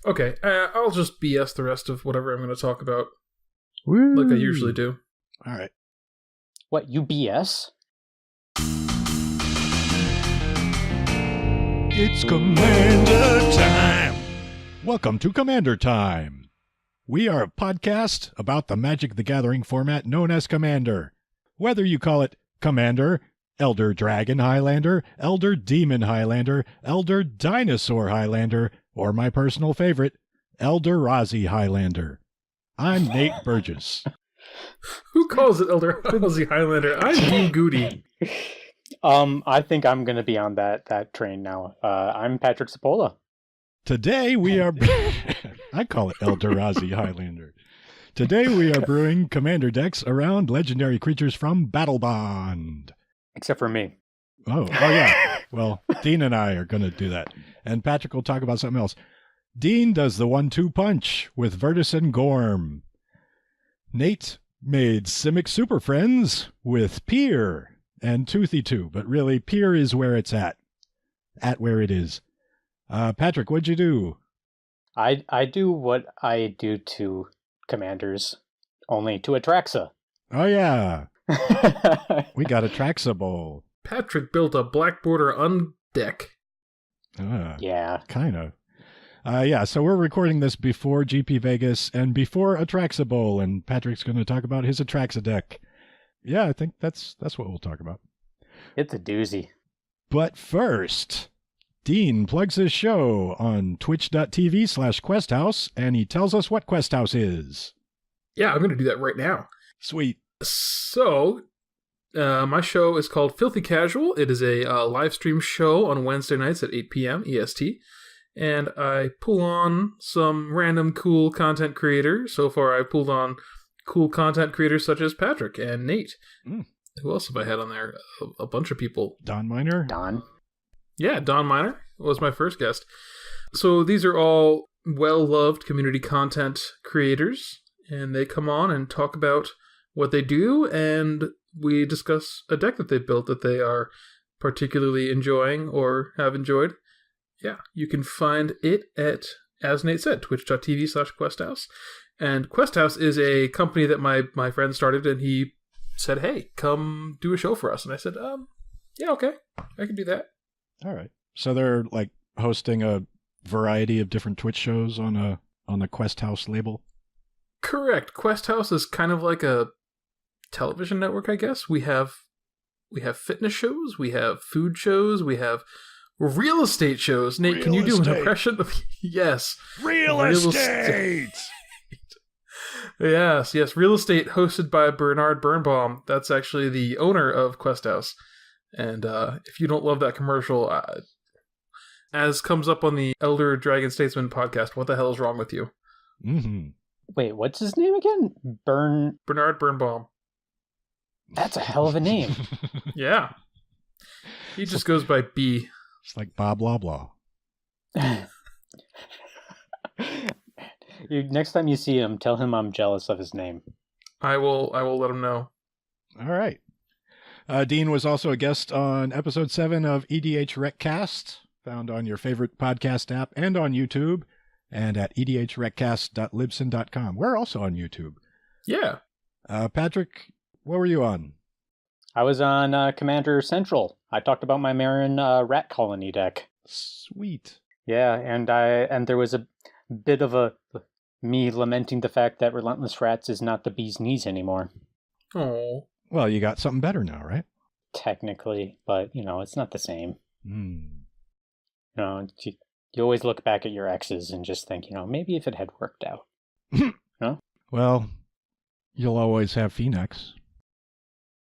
Okay, I'll just BS the rest of whatever I'm going to talk about, Woo. like I usually do. All right. What, UBS? It's Commander Time! Welcome to Commander Time. We are a podcast about the Magic the Gathering format known as Commander. Whether you call it Commander, Elder Dragon Highlander, Elder Demon Highlander, Elder Dinosaur Highlander, or my personal favorite, Eldrazi Highlander. I'm Nate Burgess. Who calls it Eldrazi Highlander? I'm Dean Goody. I think I'm going to be on that train now. I'm Patrick Cipolla. Today we are... I call it Eldrazi Highlander. Today we are brewing Commander decks around legendary creatures from Battlebond. Except for me. Oh yeah. Well, Dean and I are going to do that. And Patrick will talk about something else. Dean does the 1-2 punch with Virtus and Gorm. Nate made Simic Superfriends with Pir and Toothy too, but really Pir is where it's at where it is. Patrick, what'd you do? I do what I do to commanders, only to Atraxa. Oh yeah. We got AtraxaBowl. Patrick built a black border undeck. Yeah. Kind of. Yeah, so we're recording this before GP Vegas and before AtraxaBowl, and Patrick's going to talk about his Atraxa deck. Yeah, I think that's what we'll talk about. It's a doozy. But first, Dean plugs his show on twitch.tv/questhouse, and he tells us what Questhouse is. Yeah, I'm going to do that right now. Sweet. So, my show is called Filthy Casual. It is a live stream show on Wednesday nights at 8 p.m. EST. And I pull on some random cool content creators. So far, I've pulled on cool content creators such as Patrick and Nate. Who else have I had on there? A bunch of people. Don Miner? Don? Yeah, Don Miner was my first guest. So these are all well-loved community content creators. And they come on and talk about what they do. And we discuss a deck that they built that they are particularly enjoying or have enjoyed. Yeah, you can find it at, as Nate said, twitch.tv/questhouse. And Questhouse is a company that my friend started, and he said, hey, come do a show for us. And I said, yeah, okay, I can do that. All right. So they're like hosting a variety of different Twitch shows on the Questhouse label? Correct. Questhouse is kind of like a television network, I guess. We have fitness shows, we have food shows, we have real estate shows. Nate, can you do an impression of... Yes. Real estate! Yes. Real estate hosted by Bernard Birnbaum. That's actually the owner of Questhouse. And if you don't love that commercial, as comes up on the Elder Dragon Statesman podcast, what the hell is wrong with you? Mm-hmm. Wait, what's his name again? Bernard Birnbaum. That's a hell of a name. Yeah. He just goes by B. It's like Bob Loblaw. Next time you see him, tell him I'm jealous of his name. I will let him know. All right. Dean was also a guest on episode 7 of EDH Recast, found on your favorite podcast app and on YouTube, and at edhrecast.libsyn.com. We're also on YouTube. Yeah. Patrick, what were you on? I was on Commander Central. I talked about my Marin rat colony deck. Sweet. Yeah, and there was a bit of me lamenting the fact that Relentless Rats is not the bee's knees anymore. Oh. Well, you got something better now, right? Technically, but it's not the same. Mm. You always look back at your exes and just think, maybe if it had worked out. No? Well, you'll always have Phoenix.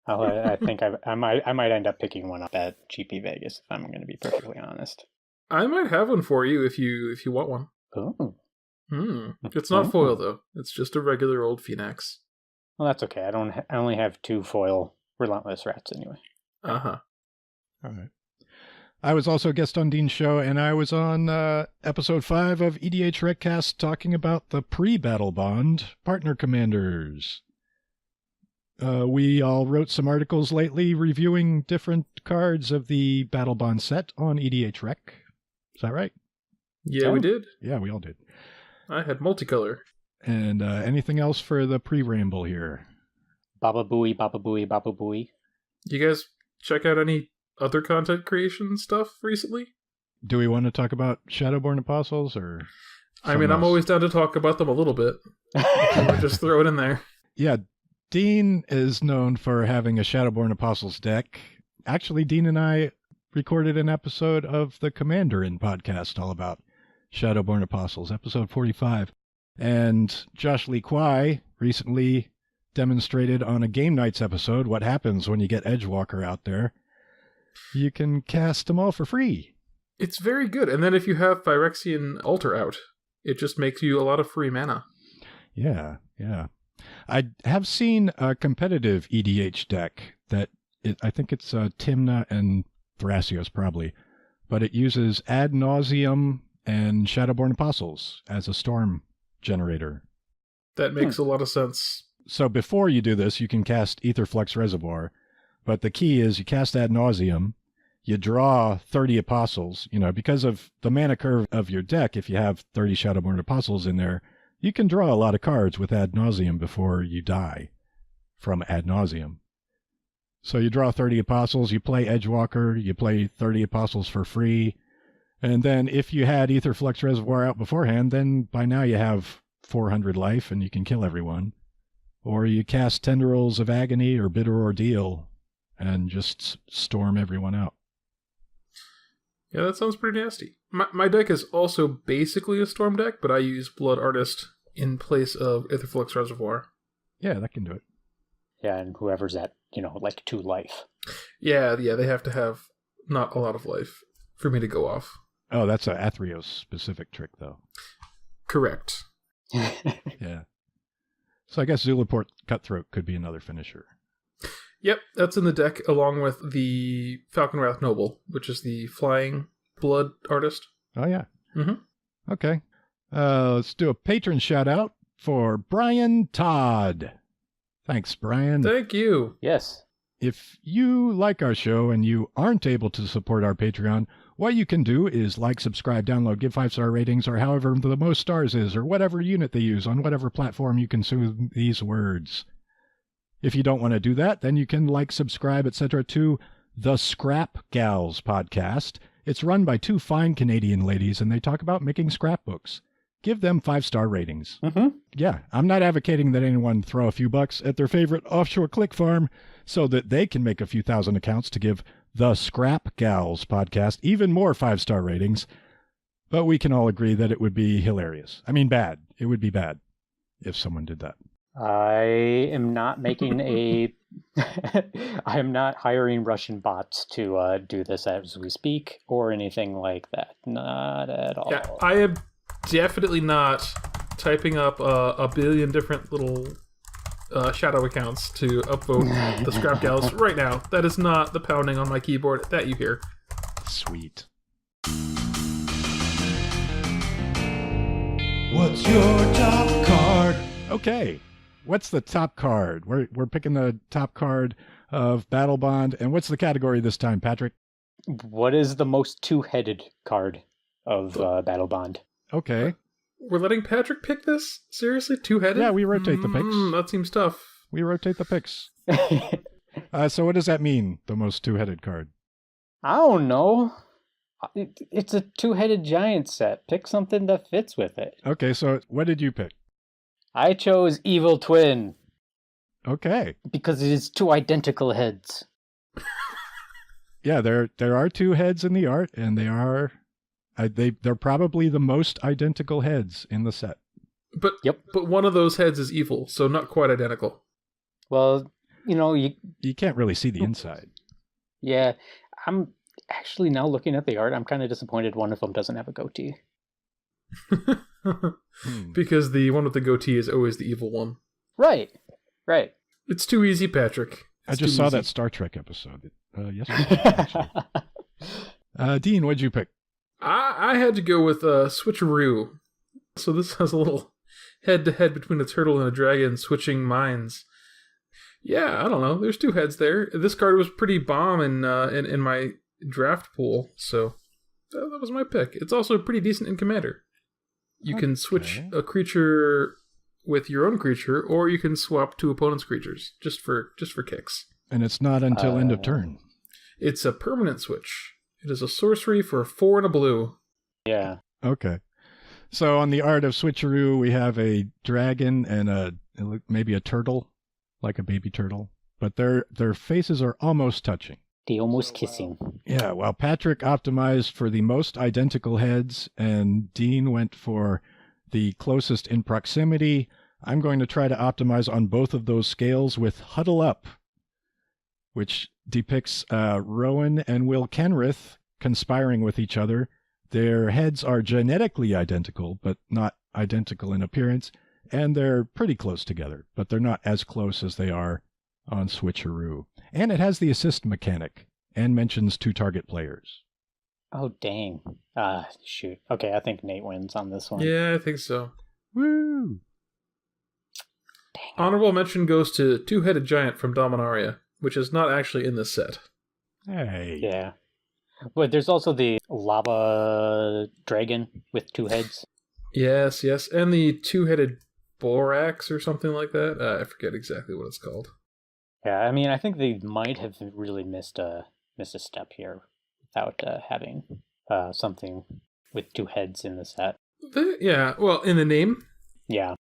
I think I might end up picking one up at GP Vegas, if I'm going to be perfectly honest. I might have one for you if you want one. Oh. It's not foil though. It's just a regular old Phoenix. Well, that's okay. I only have 2 foil Relentless Rats anyway. Uh-huh. All right. I was also a guest on Dean's show, and I was on episode 5 of EDH Recast talking about the pre-Battlebond partner commanders. We all wrote some articles lately reviewing different cards of the Battlebond set on EDH Rec. Is that right? Yeah, we did. Yeah, we all did. I had multicolor. And anything else for the pre-ramble here? Baba Booey, Baba Booey, Baba Booey. You guys check out any other content creation stuff recently? Do we want to talk about Shadowborn Apostles or? I'm always down to talk about them a little bit. Just throw it in there. Yeah, Dean is known for having a Shadowborn Apostles deck. Actually, Dean and I recorded an episode of the Commander-in podcast all about Shadowborn Apostles, episode 45. And Josh Lee Kwai recently demonstrated on a Game Nights episode what happens when you get Edgewalker out there. You can cast them all for free. It's very good. And then if you have Phyrexian Altar out, it just makes you a lot of free mana. Yeah. I have seen a competitive EDH deck that I think it's Timna and Thrasios probably, but it uses Ad Nauseam and Shadowborn Apostles as a storm generator. That makes a lot of sense. So before you do this, you can cast Aetherflux Reservoir, but the key is you cast Ad Nauseam, you draw 30 Apostles, because of the mana curve of your deck. If you have 30 Shadowborn Apostles in there, you can draw a lot of cards with Ad Nauseam before you die from Ad Nauseam. So you draw 30 Apostles, you play Edgewalker, you play 30 Apostles for free, and then if you had Aetherflux Reservoir out beforehand, then by now you have 400 life and you can kill everyone. Or you cast Tendrils of Agony or Bitter Ordeal and just storm everyone out. Yeah, that sounds pretty nasty. My deck is also basically a storm deck, but I use Blood Artist in place of Aetherflux Reservoir. Yeah, that can do it. Yeah, and whoever's at, like 2 life. Yeah, they have to have not a lot of life for me to go off. Oh, that's a Athreos specific trick, though. Correct. Yeah. So I guess Zulaport Cutthroat could be another finisher. Yep, that's in the deck along with the Falconwrath Noble, which is the flying blood artist. Oh, yeah. Mm-hmm. Okay. Let's do a patron shout out for Brian Todd. Thanks, Brian. Thank you. Yes. If you like our show and you aren't able to support our Patreon, what you can do is like, subscribe, download, give 5-star ratings, or however the most stars is, or whatever unit they use on whatever platform you consume these words. If you don't want to do that, then you can like, subscribe, etc. to the Scrap Gals podcast. It's run by 2 fine Canadian ladies, and they talk about making scrapbooks. Give them 5-star ratings. Mm-hmm. Yeah, I'm not advocating that anyone throw a few bucks at their favorite offshore click farm so that they can make a few thousand accounts to give the Scrap Gals podcast even more 5-star ratings. But we can all agree that it would be hilarious. I mean, bad. It would be bad if someone did that. I am not making I am not hiring Russian bots to do this as we speak or anything like that. Not at all. Yeah, I am definitely not typing up a billion different little shadow accounts to upvote the Scrap Gals right now. That is not the pounding on my keyboard that you hear. Sweet. What's your top card? Okay. What's the top card? We're picking the top card of Battle Bond. And what's the category this time, Patrick? What is the most 2-headed card of Battle Bond? Okay. We're letting Patrick pick this? Seriously? 2-headed? Yeah, we rotate the picks. That seems tough. We rotate the picks. So what does that mean, the most 2-headed card? I don't know. It's a 2-headed giant set. Pick something that fits with it. Okay, so what did you pick? I chose Evil Twin. Okay. Because it is 2 identical heads. Yeah, there are 2 heads in the art, and they're probably the most identical heads in the set. But one of those heads is evil, so not quite identical. Well, you can't really see the inside. Yeah, I'm actually now looking at the art. I'm kind of disappointed one of them doesn't have a goatee. Because the one with the goatee is always the evil one. Right. It's too easy, Patrick. I just saw that Star Trek episode yesterday. Actually. Dean, what'd you pick? I had to go with Switcheroo. So this has a little head-to-head between a turtle and a dragon switching minds. Yeah, I don't know. There's 2 heads there. This card was pretty bomb in my draft pool, so That was my pick. It's also pretty decent in Commander. You can switch a creature with your own creature, or you can swap two opponents' creatures just for kicks. And it's not until end of turn. It's a permanent switch. It is a sorcery for 4 and a blue. Yeah. Okay. So on the Art of Switcheroo, we have a dragon and maybe a turtle, like a baby turtle, but their faces are almost touching. They almost kissing. Yeah, well, Patrick optimized for the most identical heads, and Dean went for the closest in proximity. I'm going to try to optimize on both of those scales with Huddle Up, which depicts Rowan and Will Kenrith conspiring with each other. Their heads are genetically identical, but not identical in appearance, and they're pretty close together, but they're not as close as they are on Switcheroo. And it has the assist mechanic, and mentions 2 target players. Oh, dang. Shoot. Okay, I think Nate wins on this one. Yeah, I think so. Woo! Dang. Honorable mention goes to Two-Headed Giant from Dominaria, which is not actually in this set. Hey. Yeah. But there's also the lava dragon with 2 heads. Yes, and the Two-Headed Borax or something like that. I forget exactly what it's called. Yeah, I mean, I think they might have really missed a step here without having something with 2 heads in the set. Yeah, well, in the name. Yeah.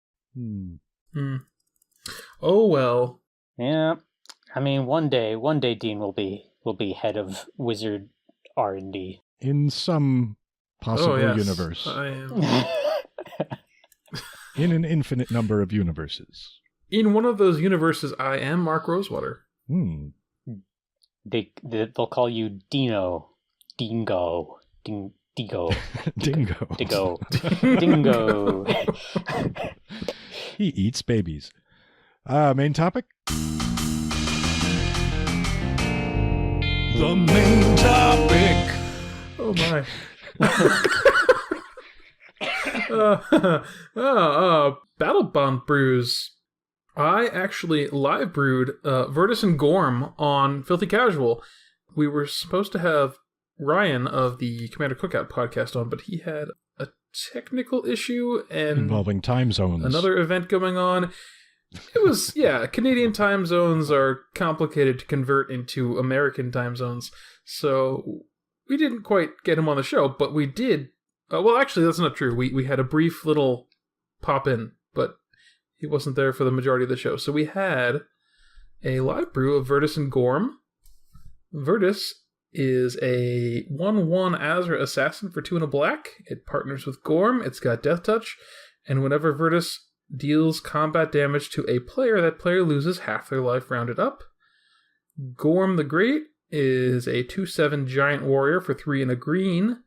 Oh well. Yeah. I mean, one day Dean will be head of Wizard R&D. In some possible universe. I am. In an infinite number of universes. In one of those universes, I am Mark Rosewater. They'll call you Dino. Dingo. Dingo. Dingo. Dingo. Dingo. He eats babies. Main topic? The main topic. Oh my. Battle Bond brews. I actually live brewed Virtus and Gorm on Filthy Casual. We were supposed to have Ryan of the Commander Cookout podcast on, but he had a technical issue and involving time zones. Another event going on. It was, Canadian time zones are complicated to convert into American time zones, so we didn't quite get him on the show, but we did. Well, actually, that's not true. We had a brief little pop-in, but he wasn't there for the majority of the show. So we had a live brew of Virtus and Gorm. Virtus is a 1/1 Azra assassin for 2 and a black. It partners with Gorm. It's got Death Touch, and whenever Virtus deals combat damage to a player, that player loses half their life rounded up. Gorm the Great is a 2/7 giant warrior for 3 and a green.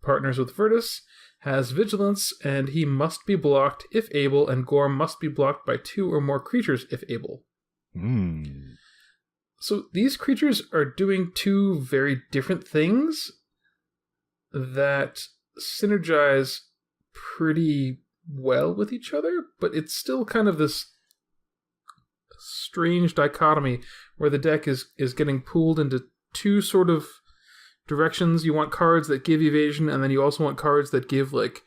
Partners with Virtus, has Vigilance, and he must be blocked if able, and Gorm must be blocked by 2 or more creatures if able. So these creatures are doing 2 very different things that synergize pretty well with each other, but it's still kind of this strange dichotomy where the deck is getting pulled into 2 sort of directions. You want cards that give evasion, and then you also want cards that give like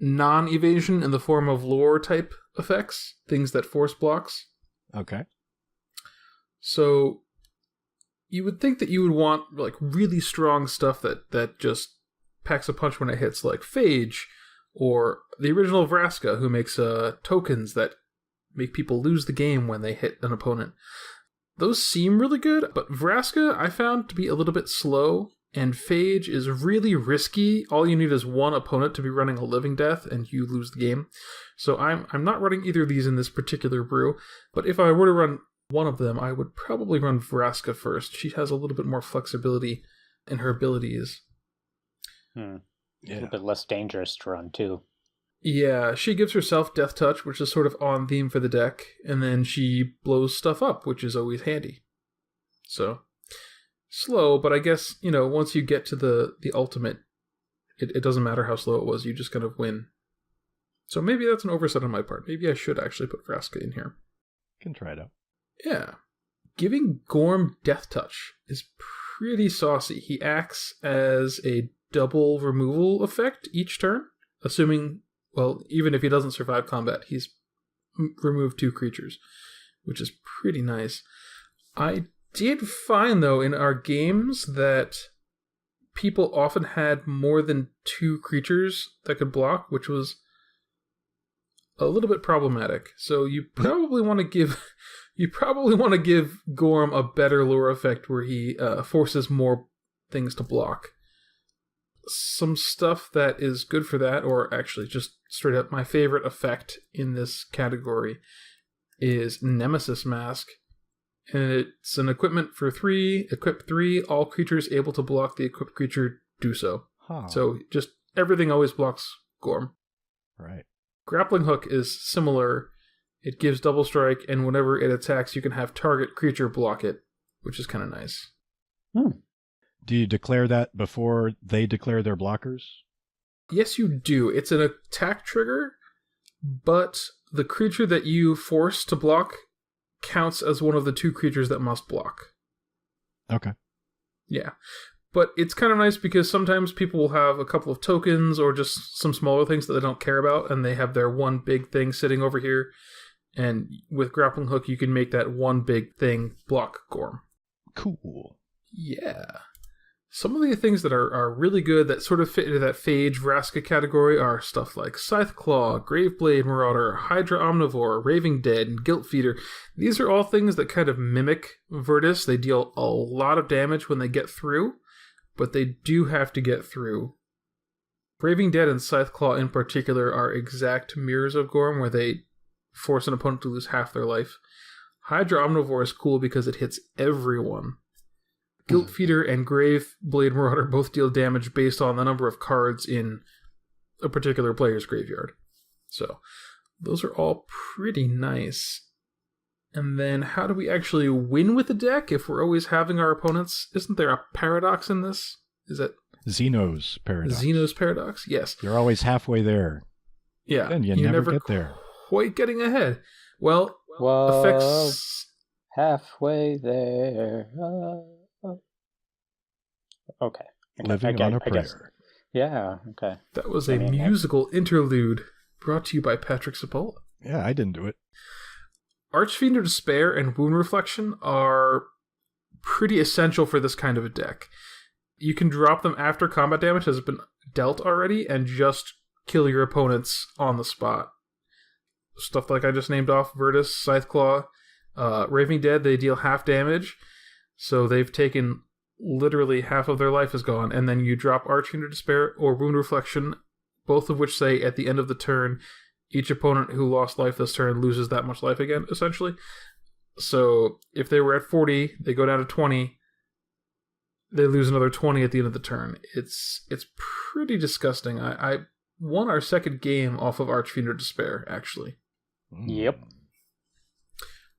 non-evasion in the form of lore type effects, things that force blocks. Okay. So you would think that you would want like really strong stuff that just packs a punch when it hits, like Phage or the original Vraska, who makes tokens that make people lose the game when they hit an opponent. Those seem really good, but Vraska I found to be a little bit slow, and Phage is really risky. All you need is 1 opponent to be running a Living Death, and you lose the game. So I'm not running either of these in this particular brew, but if I were to run one of them, I would probably run Vraska first. She has a little bit more flexibility in her abilities. A little bit less dangerous to run, too. Yeah, she gives herself Death Touch, which is sort of on theme for the deck, and then she blows stuff up, which is always handy. So, slow, but I guess, once you get to the ultimate, it doesn't matter how slow it was, you just kind of win. So maybe that's an oversight on my part. Maybe I should actually put Vraska in here. Can try it out. Yeah. Giving Gorm Death Touch is pretty saucy. He acts as a double removal effect each turn, assuming, well, even if he doesn't survive combat, he's removed 2 creatures, which is pretty nice. I did find, though, in our games that people often had more than 2 creatures that could block, which was a little bit problematic. So you probably want to give Gorm a better lure effect where he forces more things to block. Some stuff that is good for that, or actually just straight up my favorite effect in this category, is Nemesis Mask. And it's an equipment for 3, equip 3, all creatures able to block the equipped creature do so. Huh. So just everything always blocks Gorm. Right. Grappling Hook is similar. It gives double strike, and whenever it attacks, you can have target creature block it, which is kind of nice. Do you declare that before they declare their blockers? Yes, you do. It's an attack trigger, but the creature that you force to block counts as one of the 2 creatures that must block. Okay. Yeah. But it's kind of nice because sometimes people will have a couple of tokens or just some smaller things that they don't care about, and they have their one big thing sitting over here. And with Grappling Hook, you can make that one big thing block Gorm. Cool. Yeah. Some of the things that are really good that sort of fit into that Phage Vraska category are stuff like Scytheclaw, Graveblade Marauder, Hydra Omnivore, Raving Dead, and Guilt Feeder. These are all things that kind of mimic Virtus. They deal a lot of damage when they get through, but they do have to get through. Raving Dead and Scytheclaw in particular are exact mirrors of Gorm, where they force an opponent to lose half their life. Hydra Omnivore is cool because it hits everyone. Guilt Feeder and Graveblade Marauder both deal damage based on the number of cards in a particular player's graveyard. So, those are all pretty nice. And then, how do we actually win with the deck if we're always having our opponents? Isn't there a paradox in this? Is it Zeno's paradox. Zeno's paradox? Yes. You're always halfway there. Yeah. Then you never get there. Quite getting ahead. Well, Whoa, effects... halfway there. Okay. Living on a prayer. Yeah, okay. That was a musical interlude brought to you by AtraxaBowl. Yeah, I didn't do it. Archfiend of Despair and Wound Reflection are pretty essential for this kind of a deck. You can drop them after combat damage has been dealt already and just kill your opponents on the spot. Stuff like I just named off, Virtus, Scytheclaw, Raving Dead, they deal half damage, so they've taken literally half of their life is gone, and then you drop Archfiend of Despair or Wound Reflection, both of which say at the end of the turn, each opponent who lost life this turn loses that much life again, essentially. So if they were at 40, they go down to 20, they lose another 20 at the end of the turn. It's pretty disgusting. I won our second game off of Archfiend of Despair, actually. Yep.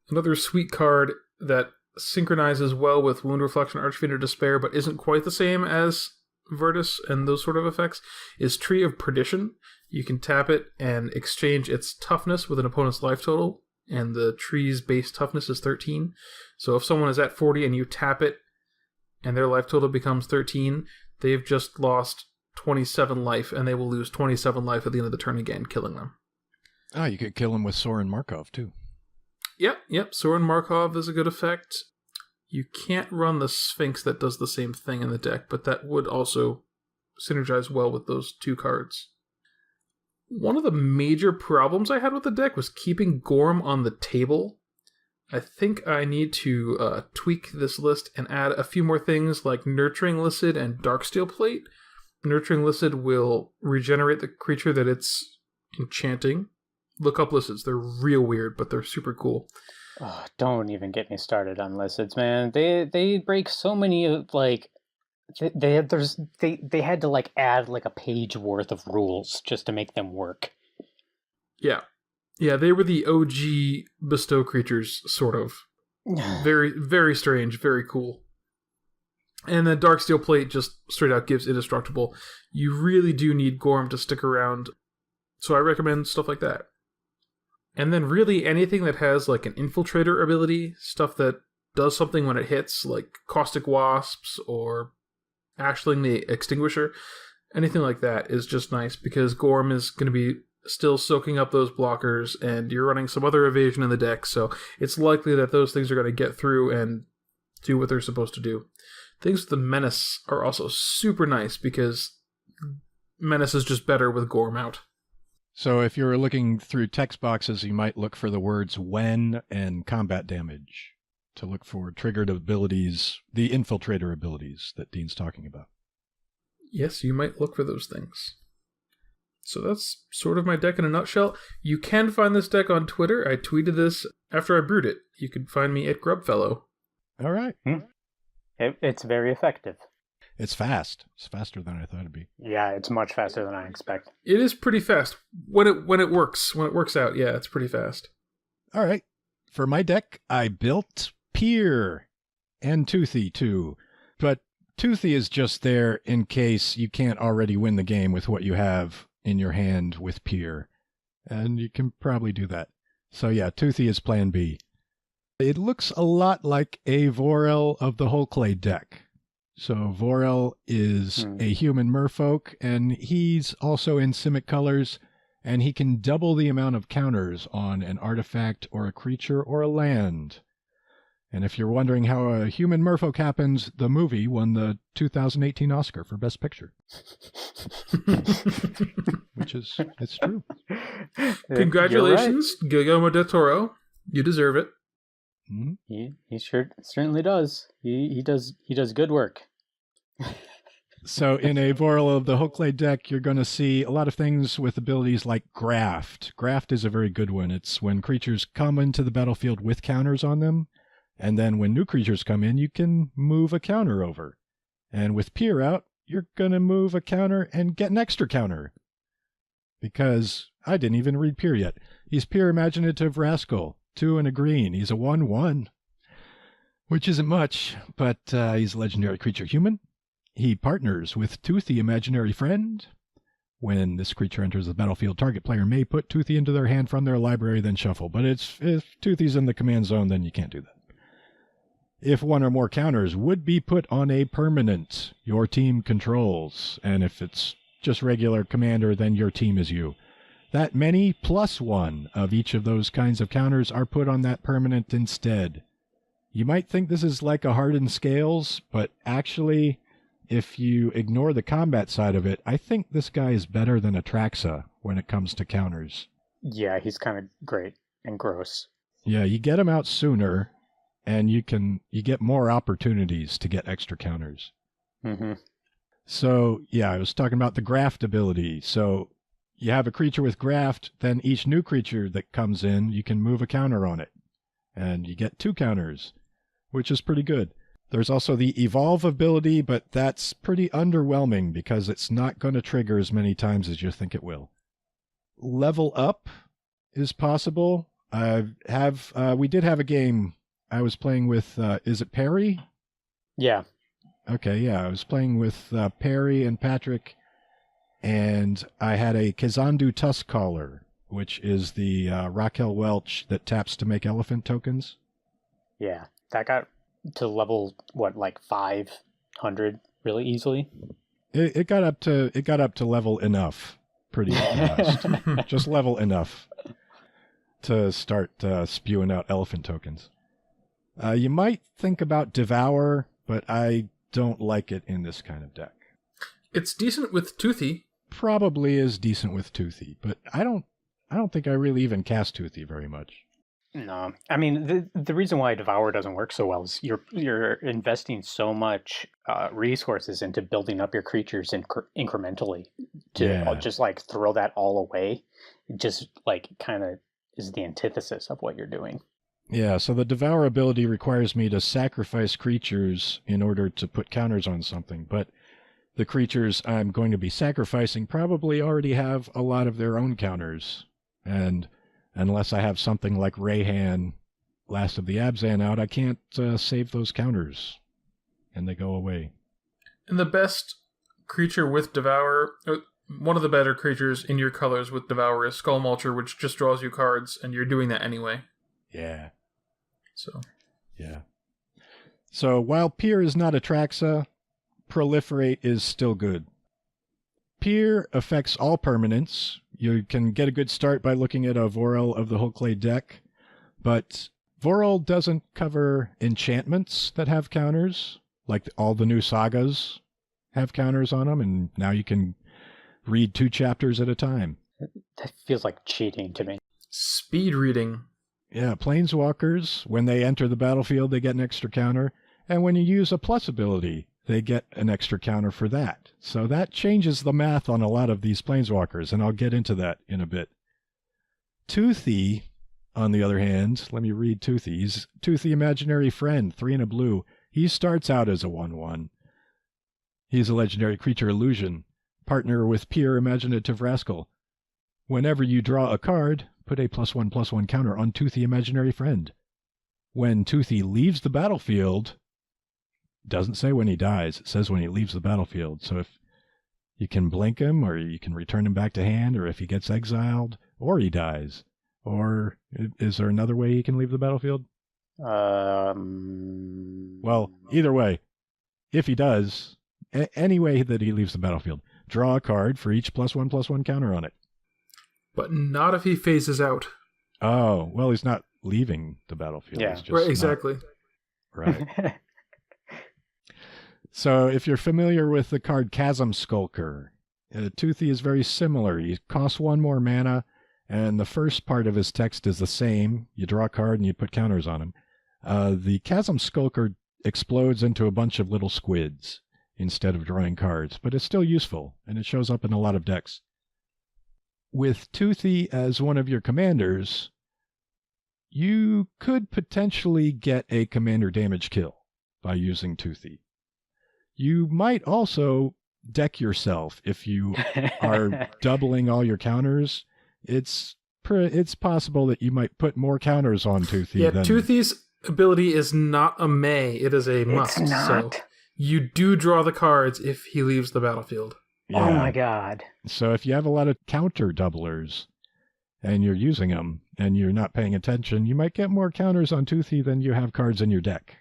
Another sweet card that synchronizes well with Wound Reflection, Archfiend of Despair, but isn't quite the same as Virtus and those sort of effects, is Tree of Perdition. You can tap it and exchange its toughness with an opponent's life total, and the tree's base toughness is 13. So if someone is at 40 and you tap it, and their life total becomes 13, they've just lost 27 life, and they will lose 27 life at the end of the turn again, killing them. Oh, you could kill him with Sorin Markov, too. Yep. Sorin Markov is a good effect. You can't run the Sphinx that does the same thing in the deck, but that would also synergize well with those 2 cards. One of the major problems I had with the deck was keeping Gorm on the table. I think I need to tweak this list and add a few more things like Nurturing Licid and Darksteel Plate. Nurturing Licid will regenerate the creature that it's enchanting. Look up Licids. They're real weird, but they're super cool. Oh, don't even get me started on Licids, man. They break so many of, like, they had to like add like a page worth of rules just to make them work. Yeah, they were the OG bestow creatures, sort of. Very, very strange, very cool. And then Darksteel Plate just straight out gives indestructible. You really do need Gorm to stick around, so I recommend stuff like that. And then really anything that has like an infiltrator ability, stuff that does something when it hits, like Caustic Wasps or Ashling the Extinguisher. Anything like that is just nice because Gorm is going to be still soaking up those blockers, and you're running some other evasion in the deck, so it's likely that those things are going to get through and do what they're supposed to do. Things with the Menace are also super nice because Menace is just better with Gorm out. So if you're looking through text boxes, you might look for the words when and combat damage to look for triggered abilities, the infiltrator abilities that Dean's talking about. Yes, you might look for those things. So that's sort of my deck in a nutshell. You can find this deck on Twitter. I tweeted this after I brewed it. You can find me at Grubfellow. All right. It's very effective. It's fast. It's faster than I thought it'd be. Yeah, it's much faster than I expect. It is pretty fast. When it works. When it works out, yeah, it's pretty fast. All right. For my deck, I built Pir and Toothy too. But Toothy is just there in case you can't already win the game with what you have in your hand with Pir. And you can probably do that. So yeah, Toothy is plan B. It looks a lot like a Vorel of the Whole Clay deck. So Vorel is a human merfolk, and he's also in Simic colors, and he can double the amount of counters on an artifact or a creature or a land. And if you're wondering how a human merfolk happens, the movie won the 2018 Oscar for Best Picture. Which is, it's true. Congratulations, right. Guillermo del Toro. You deserve it. Mm-hmm. He sure certainly does. He does good work. So in a Vorel of the Whole Clay deck, you're going to see a lot of things with abilities like Graft. Graft is a very good one. It's when creatures come into the battlefield with counters on them, and then when new creatures come in, you can move a counter over. And with Pir out, you're going to move a counter and get an extra counter. Because I didn't even read Pir yet. He's Pir Imaginative Rascal. 2 and a green. He's a 1/1, which isn't much, but he's a legendary creature human. He partners with Toothy Imaginary Friend. When this creature enters the battlefield, target player may put Toothy into their hand from their library, then shuffle. But if Toothy's in the command zone, then you can't do that. If one or more counters would be put on a permanent your team controls, and if it's just regular commander, then your team is you. That many plus one of each of those kinds of counters are put on that permanent instead. You might think this is like a hardened scales, but actually, if you ignore the combat side of it, I think this guy is better than Atraxa when it comes to counters. Yeah, he's kind of great and gross. Yeah, you get him out sooner, and you get more opportunities to get extra counters. Mm-hmm. So, yeah, I was talking about the Graft ability. So you have a creature with Graft, then each new creature that comes in, you can move a counter on it. And you get 2 counters, which is pretty good. There's also the Evolve ability, but that's pretty underwhelming because it's not going to trigger as many times as you think it will. Level up is possible. We did have a game I was playing with, is it Perry? Yeah. Okay, yeah, I was playing with Perry and Patrick, and I had a Kazandu Tusk Caller, which is the Raquel Welch that taps to make elephant tokens. Yeah, that got to level, like 500 really easily? It got up to level enough pretty fast. Just level enough to start spewing out elephant tokens. You might think about Devour, but I don't like it in this kind of deck. It's decent with Toothy. Probably is decent with Toothy, but I don't think I really even cast Toothy very much. No, I mean the reason why Devour doesn't work so well is you're investing so much resources into building up your creatures incrementally to just like throw that all away. It just like kind of is the antithesis of what you're doing. Yeah, so the Devour ability requires me to sacrifice creatures in order to put counters on something, but the creatures I'm going to be sacrificing probably already have a lot of their own counters, and unless I have something like Rayhan, Last of the Abzan out, I can't save those counters, and they go away. And the best creature with Devour, one of the better creatures in your colors with Devour is Skull Mulcher, which just draws you cards, and you're doing that anyway. Yeah. So. Yeah. So while Pir is not Atraxa, Proliferate is still good. Pir affects all permanents. You can get a good start by looking at a Vorel of the Hulklade deck, but Vorel doesn't cover enchantments that have counters, like all the new sagas have counters on them, and now you can read 2 chapters at a time. That feels like cheating to me. Speed reading. Yeah, Planeswalkers, when they enter the battlefield, they get an extra counter, and when you use a plus ability, they get an extra counter for that. So that changes the math on a lot of these Planeswalkers, and I'll get into that in a bit. Toothy, on the other hand, let me read Toothy. He's Toothy Imaginary Friend, 3 and a blue. He starts out as a 1/1. He's a legendary creature illusion, partner with Pir Imaginative Rascal. Whenever you draw a card, put a +1/+1 counter on Toothy Imaginary Friend. When Toothy leaves the battlefield, doesn't say when he dies, it says when he leaves the battlefield. So if you can blink him, or you can return him back to hand, or if he gets exiled, or he dies. Or is there another way he can leave the battlefield? Well, either way, if he does, any way that he leaves the battlefield, draw a card for each +1/+1 counter on it. But not if he phases out. Oh, well, he's not leaving the battlefield. Yeah, he's just right, exactly. Right. So if you're familiar with the card Chasm Skulker, Toothy is very similar. He costs 1 more mana, and the first part of his text is the same. You draw a card and you put counters on him. The Chasm Skulker explodes into a bunch of little squids instead of drawing cards, but it's still useful, and it shows up in a lot of decks. With Toothy as one of your commanders, you could potentially get a commander damage kill by using Toothy. You might also deck yourself if you are doubling all your counters. It's possible that you might put more counters on Toothy. Yeah, Toothy's ability is not a may, it is a must. It's not. So you do draw the cards if he leaves the battlefield. Yeah. Oh my god. So if you have a lot of counter doublers and you're using them and you're not paying attention, you might get more counters on Toothy than you have cards in your deck.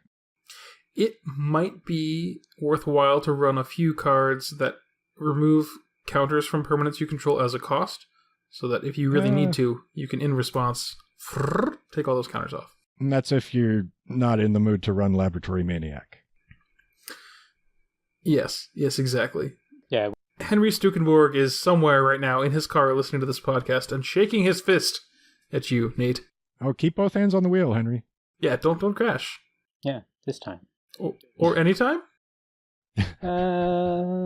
It might be worthwhile to run a few cards that remove counters from permanents you control as a cost, so that if you really need to, you can, in response, take all those counters off. And that's if you're not in the mood to run Laboratory Maniac. Yes, exactly. Yeah. Henry Stukenborg is somewhere right now in his car listening to this podcast and shaking his fist at you, Nate. Oh, keep both hands on the wheel, Henry. Yeah, don't crash. Yeah, this time. Or anytime? Yeah.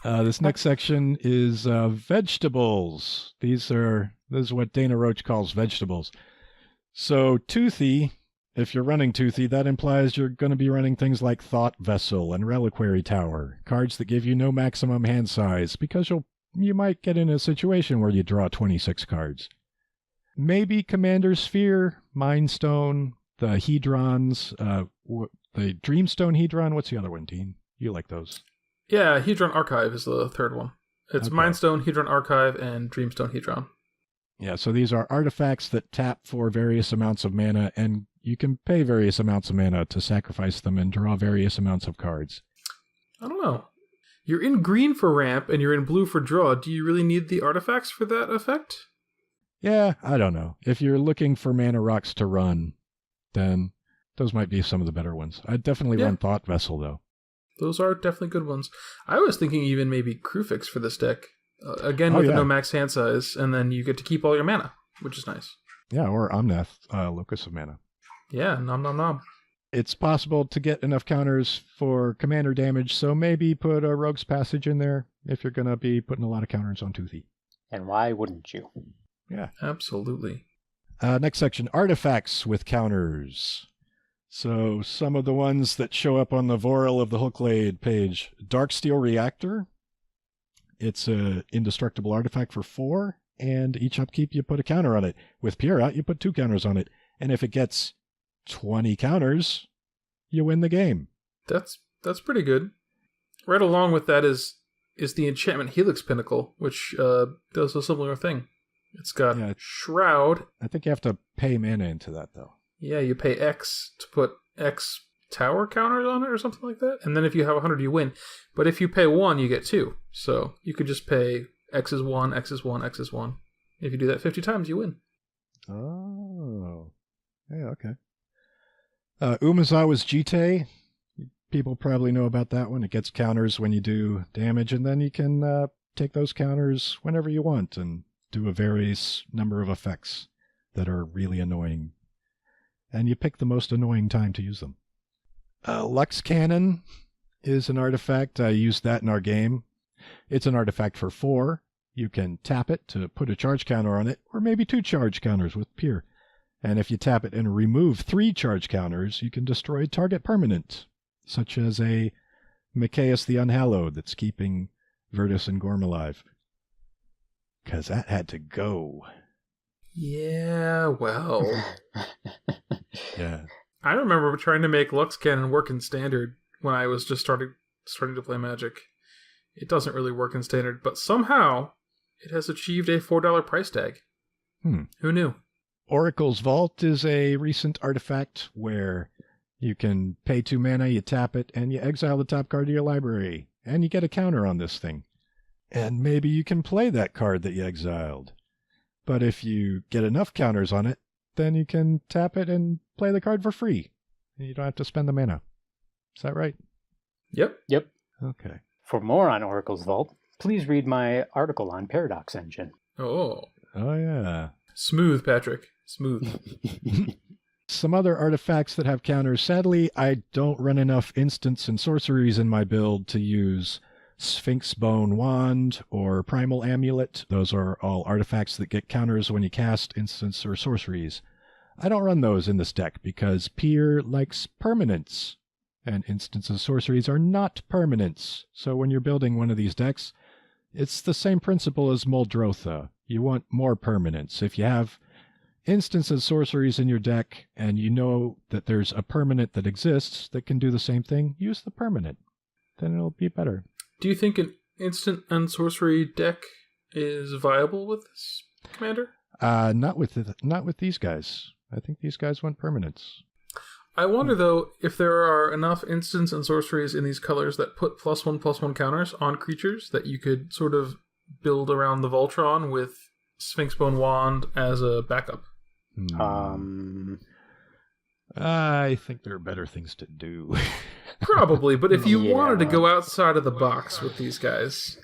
This next section is vegetables. This is what Dana Roach calls vegetables. So Toothy, if you're running Toothy, that implies you're going to be running things like Thought Vessel and Reliquary Tower, cards that give you no maximum hand size, because you might get in a situation where you draw 26 cards. Maybe Commander Sphere, Mind Stone, the Hedrons, the Dreamstone Hedron. What's the other one, Dean? You like those? Yeah, Hedron Archive is the third one. It's Okay. Mind Stone, Hedron Archive, and Dreamstone Hedron. Yeah, so these are artifacts that tap for various amounts of mana, and you can pay various amounts of mana to sacrifice them and draw various amounts of cards. I don't know. You're in green for ramp and you're in blue for draw. Do you really need the artifacts for that effect? Yeah, I don't know. If you're looking for mana rocks to run, then those might be some of the better ones. I'd definitely run Thought Vessel, though. Those are definitely good ones. I was thinking even maybe Crufix for this deck. Again, with no max hand size, and then you get to keep all your mana, which is nice. Yeah, or Omnath, Locus of Mana. Yeah, nom. It's possible to get enough counters for commander damage, so maybe put a Rogue's Passage in there if you're going to be putting a lot of counters on Toothy. And why wouldn't you? Yeah. Absolutely. Next section, artifacts with counters. So some of the ones that show up on the Vorel of the Hulklade page. Darksteel Reactor. It's an indestructible artifact for 4, and each upkeep you put a counter on it. With Pir out, you put 2 counters on it. And if it gets 20 counters, you win the game. That's pretty good. Right along with that is the Enchantment Helix Pinnacle, which does a similar thing. It's got Yeah. Shroud. I think you have to pay mana into that, though. Yeah, you pay X to put X tower counters on it or something like that. And then if you have 100, you win. But if you pay 1, you get 2. So you could just pay X is 1, X is 1, X is 1. If you do that 50 times, you win. Oh. Yeah, okay. Umezawa's Jite. People probably know about that one. It gets counters when you do damage, and then you can take those counters whenever you want and do a various number of effects that are really annoying. And you pick the most annoying time to use them. Lux Cannon is an artifact. I used that in our game. It's an artifact for 4. You can tap it to put a charge counter on it, or maybe 2 charge counters with Pir. And if you tap it and remove 3 charge counters, you can destroy target permanent, such as a Micaeus the Unhallowed that's keeping Virtus and Gorm alive. Because that had to go. Yeah, well. Yeah. I remember trying to make Lux Cannon work in Standard when I was just starting to play Magic. It doesn't really work in Standard, but somehow it has achieved a $4 price tag. Who knew? Oracle's Vault is a recent artifact where you can pay 2 mana, you tap it, and you exile the top card of your library. And you get a counter on this thing. And maybe you can play that card that you exiled. But if you get enough counters on it, then you can tap it and play the card for free. And you don't have to spend the mana. Is that right? Yep. Okay. For more on Oracle's Vault, please read my article on Paradox Engine. Oh, yeah. smooth, Patrick. Smooth. Some other artifacts that have counters. Sadly, I don't run enough instants and sorceries in my build to use Sphinx Bone Wand or Primal Amulet. Those are all artifacts that get counters when you cast instants or sorceries. I don't run those in this deck because Pir likes permanents, and instants and sorceries are not permanents. So when you're building one of these decks, it's the same principle as Muldrotha. You want more permanents. If you have instants and sorceries in your deck and you know that there's a permanent that exists that can do the same thing, use the permanent. Then it'll be better. Do you think an instant and sorcery deck is viable with this commander? Not with these guys. I think these guys want permanents. I wonder, though, if there are enough instants and sorceries in these colors that put +1/+1 counters on creatures that you could sort of build around the Voltron with Sphinx Bone Wand as a backup. I think there are better things to do. Probably, but if you wanted to go outside of the box with these guys...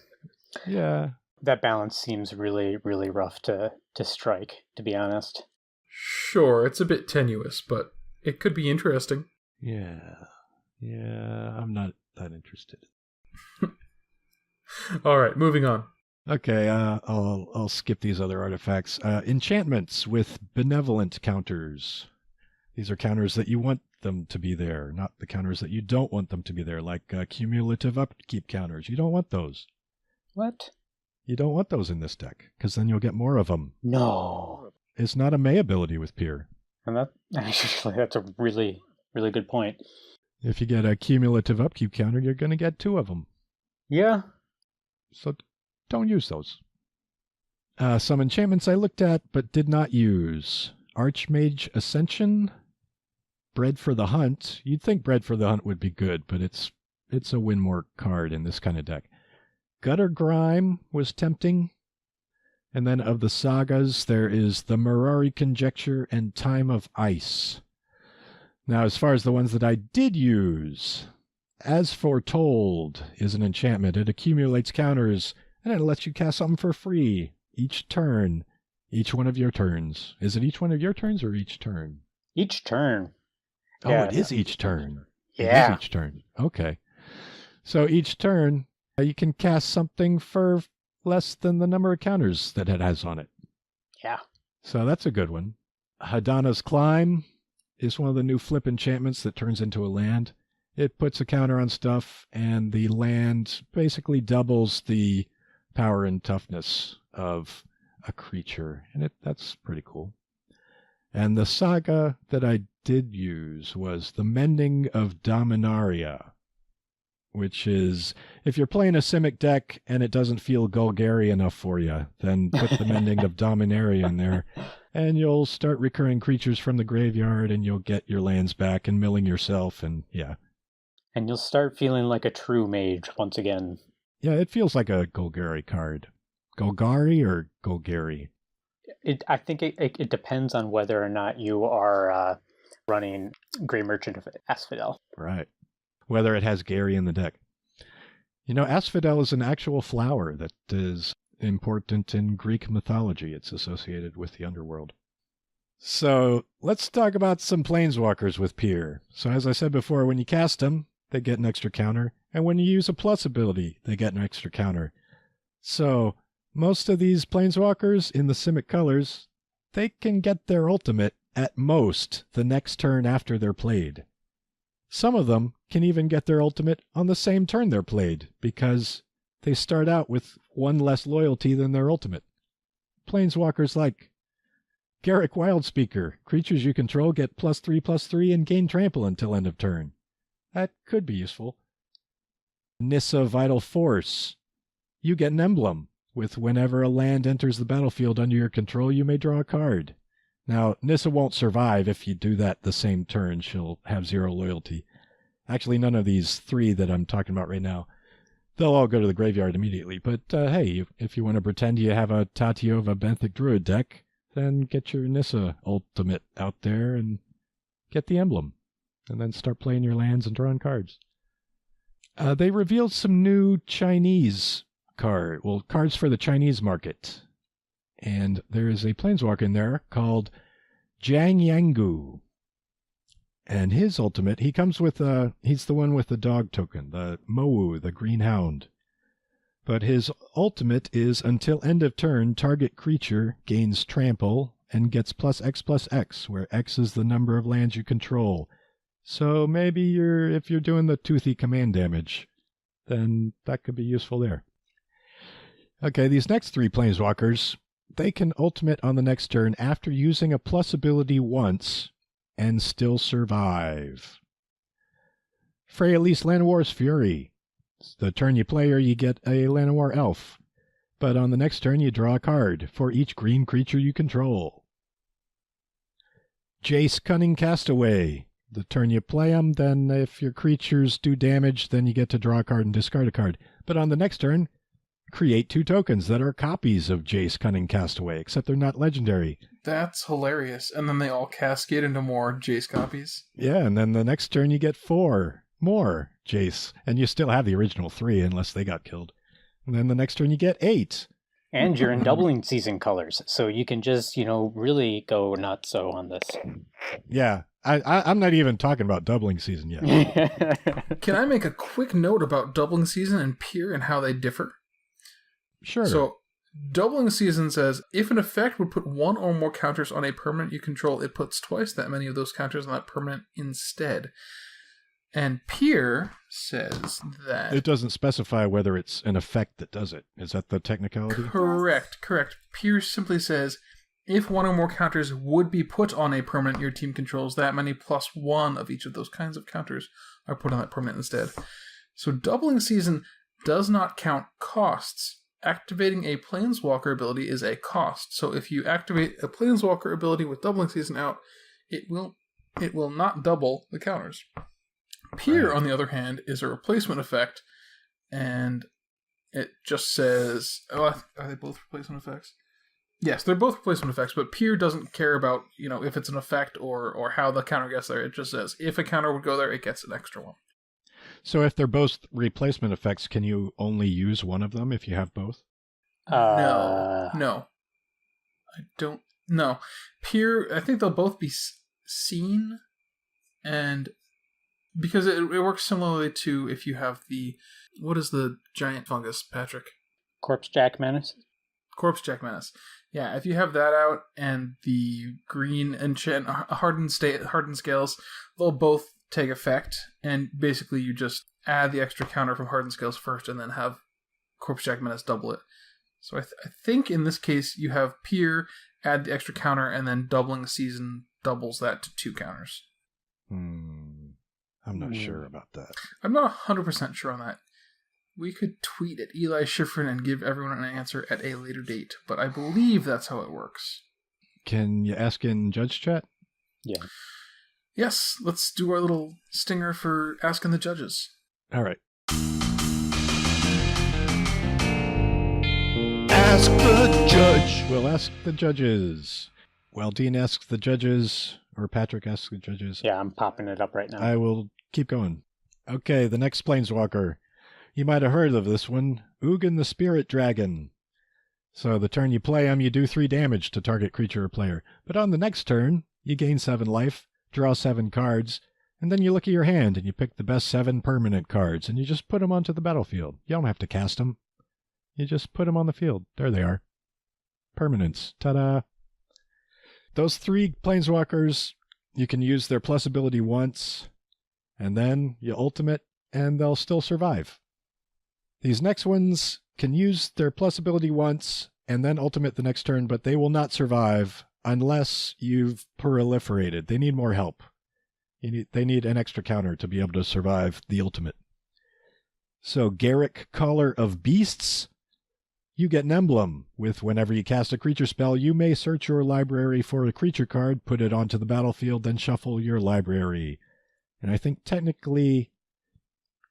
Yeah. That balance seems really, really rough to strike, to be honest. Sure, it's a bit tenuous, but it could be interesting. Yeah, I'm not that interested. All right, moving on. Okay, I'll skip these other artifacts. Enchantments with benevolent counters. These are counters that you want them to be there, not the counters that you don't want them to be there, like cumulative upkeep counters. You don't want those. What? You don't want those in this deck, because then you'll get more of them. No. It's not a May ability with Pir. And that's a really, really good point. If you get a cumulative upkeep counter, you're going to get 2 of them. Yeah. So don't use those. Some enchantments I looked at but did not use. Archmage Ascension, Bread for the Hunt. You'd think Bread for the Hunt would be good, but it's a win more card in this kind of deck. Gutter Grime was tempting. And then of the sagas, there is the Mirari Conjecture and Time of Ice. Now, as far as the ones that I did use, As Foretold is an enchantment. It accumulates counters, and it lets you cast something for free each turn. Each one of your turns. Is it each one of your turns or each turn? Each turn. Oh, Yeah. it is each turn. Yeah. It is each turn. Okay. So each turn, you can cast something for less than the number of counters that it has on it. Yeah. So that's a good one. Hadana's Climb is one of the new flip enchantments that turns into a land. It puts a counter on stuff, and the land basically doubles the power and toughness of a creature, and that's pretty cool. And the saga that I did use was the Mending of Dominaria, which is if you're playing a Simic deck and it doesn't feel Golgari enough for you, then put the Mending of Dominaria in there, and you'll start recurring creatures from the graveyard, and you'll get your lands back and milling yourself, and yeah. And you'll start feeling like a true mage once again. Yeah, it feels like a Golgari card. Golgari or Golgari? I think it depends on whether or not you are running Grey Merchant of Asphodel. Right. Whether it has Gary in the deck. You know, Asphodel is an actual flower that is important in Greek mythology. It's associated with the underworld. So let's talk about some planeswalkers with Pir. So as I said before, when you cast them, they get an extra counter. And when you use a plus ability, they get an extra counter. So most of these planeswalkers in the Simic colors, they can get their ultimate at most the next turn after they're played. Some of them can even get their ultimate on the same turn they're played, because they start out with one less loyalty than their ultimate. Planeswalkers like Garruk Wildspeaker. Creatures you control get +3/+3 and gain trample until end of turn. That could be useful. Nissa Vital Force. You get an emblem. With whenever a land enters the battlefield under your control, you may draw a card. Now, Nissa won't survive if you do that the same turn. She'll have 0 loyalty. Actually, none of these 3 that I'm talking about right now. They'll all go to the graveyard immediately. But hey, if you want to pretend you have a Tatiova Benthic Druid deck, then get your Nissa ultimate out there and get the emblem. And then start playing your lands and drawing cards. They revealed some new Chinese cards for the Chinese market. And there is a planeswalker in there called Jiang Yangu. And his ultimate, he comes with he's the one with the dog token, the Mowu, the green hound. But his ultimate is until end of turn, target creature gains trample and gets +X/+X, where X is the number of lands you control. So maybe if you're doing the Toothy command damage, then that could be useful there. Okay, these next 3 planeswalkers, they can ultimate on the next turn after using a plus ability once and still survive. Freyalise Llanowar's Fury. The turn you play her, you get a Llanowar elf. But on the next turn, you draw a card for each green creature you control. Jace Cunning Castaway. The turn you play them, then if your creatures do damage, then you get to draw a card and discard a card. But on the next turn, create 2 tokens that are copies of Jace Cunning Castaway, except they're not legendary. That's hilarious. And then they all cascade into more Jace copies. Yeah, and then the next turn you get 4 more Jace. And you still have the original 3 unless they got killed. And then the next turn you get 8. And you're in doubling season colors, so you can just, really go nutso on this. Yeah, I'm not even talking about doubling season yet. Can I make a quick note about doubling season and Pir and how they differ? Sure. So, doubling season says, if an effect would put 1 or more counters on a permanent you control, it puts twice that many of those counters on that permanent instead. And Pir says that... It doesn't specify whether it's an effect that does it. Is that the technicality? Correct. Pir simply says, if 1 or more counters would be put on a permanent your team controls, that many +1 of each of those kinds of counters are put on that permanent instead. So doubling season does not count costs. Activating a Planeswalker ability is a cost. So if you activate a Planeswalker ability with doubling season out, it will not double the counters. Pir, on the other hand, is a replacement effect, and it just says... are they both replacement effects? Yes, they're both replacement effects, but Pir doesn't care about, if it's an effect or how the counter gets there. It just says, if a counter would go there, it gets an extra one. So if they're both replacement effects, can you only use one of them if you have both? No. I don't... No. Pir, I think they'll both be seen, and... Because it works similarly to if you have the... What is the giant fungus, Patrick? Corpsejack Menace? Corpsejack Menace. Yeah, if you have that out and the green enchant hardened scales, they'll both take effect. And basically you just add the extra counter from hardened scales first and then have Corpsejack Menace double it. So I think in this case you have Pir, add the extra counter, and then doubling the season doubles that to 2 counters. I'm not sure about that. I'm not 100% sure on that. We could tweet at Eli Schifrin and give everyone an answer at a later date, but I believe that's how it works. Can you ask in Judge Chat? Yeah. Yes, let's do our little stinger for asking the judges. All right. Ask the judge. We'll ask the judges. Well, Dean asks the judges, or Patrick asks the judges. Yeah, I'm popping it up right now. I will keep going. Okay, the next Planeswalker. You might have heard of this one. Mugen the Spirit Dragon. So the turn you play him, you do 3 damage to target creature or player. But on the next turn, you gain 7 life, draw 7 cards, and then you look at your hand and you pick the best 7 permanent cards, and you just put them onto the battlefield. You don't have to cast them. You just put them on the field. There they are. Permanents. Ta-da! Those 3 Planeswalkers, you can use their plus ability once, and then you ultimate, and they'll still survive. These next ones can use their plus ability once, and then ultimate the next turn, but they will not survive unless you've proliferated. They need more help. They need an extra counter to be able to survive the ultimate. So Garrick, Caller of Beasts, you get an emblem with whenever you cast a creature spell, you may search your library for a creature card, put it onto the battlefield, then shuffle your library. And I think technically,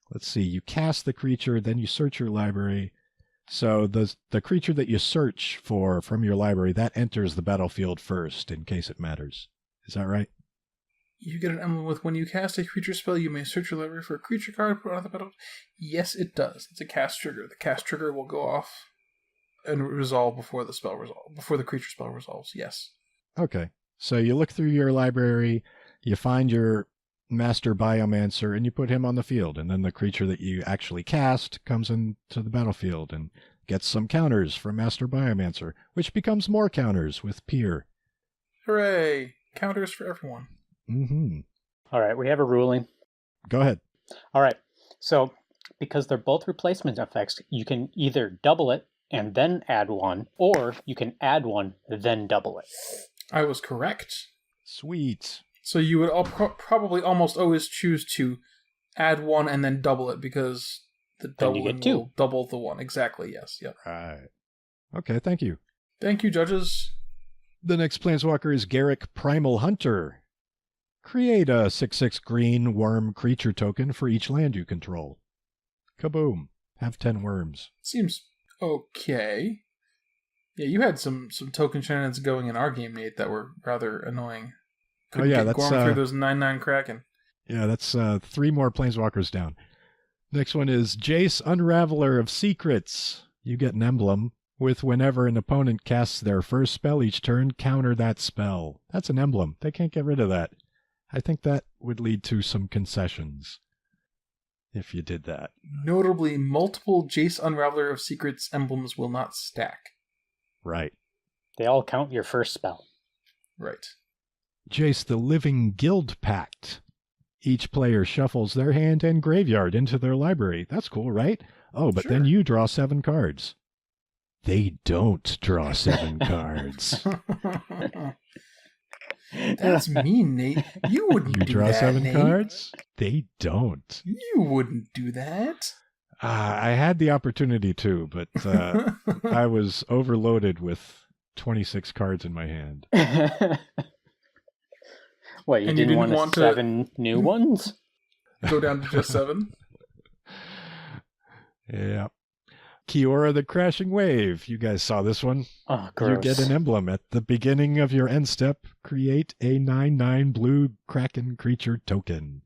let's see, you cast the creature, then you search your library. So the creature that you search for from your library, that enters the battlefield first in case it matters. Is that right? You get an emblem with when you cast a creature spell, you may search your library for a creature card, put it on the battlefield. Yes, it does. It's a cast trigger. The cast trigger will go off and resolve before the creature spell resolves. Yes. Okay. So you look through your library, you find your Master Biomancer, and you put him on the field, and then the creature that you actually cast comes into the battlefield and gets some counters from Master Biomancer, which becomes more counters with Pir. Hooray! Counters for everyone. Mm-hmm. All right, we have a ruling. Go ahead. All right, so because they're both replacement effects, you can either double it and then add 1, or you can add 1, then double it. I was correct. Sweet. So you would probably almost always choose to add 1 and then double it, because the doubling will double the 1. Exactly, yes. Yep. Right. Okay, thank you. Thank you, judges. The next Planeswalker is Garrick, Primal Hunter. Create a 6/6 green worm creature token for each land you control. Kaboom. Have 10 worms. Seems okay. Yeah, you had some token shenanigans going in our game, Nate, that were rather annoying. Couldn't get that's going through those 9/9 Kraken. Yeah, that's 3 more Planeswalkers down. Next one is Jace, Unraveler of Secrets. You get an emblem with whenever an opponent casts their first spell each turn, counter that spell. That's an emblem. They can't get rid of that. I think that would lead to some concessions if you did that. Notably, multiple Jace Unraveler of Secrets emblems will not stack. Right. They all count your first spell. Right. Jace, the Living Guild Pact. Each player shuffles their hand and graveyard into their library. That's cool, right? Oh, but then you draw 7 cards. They don't draw 7 cards. That's mean, Nate. You wouldn't do that, You draw 7 Nate. cards? They don't. You wouldn't do that. I had the opportunity to, but I was overloaded with 26 cards in my hand. What, you didn't want 7 new ones? Go down to just 7? Yeah. Kiora the Crashing Wave. You guys saw this one. Oh, gross. You get an emblem at the beginning of your end step. Create a 9/9 blue Kraken creature token.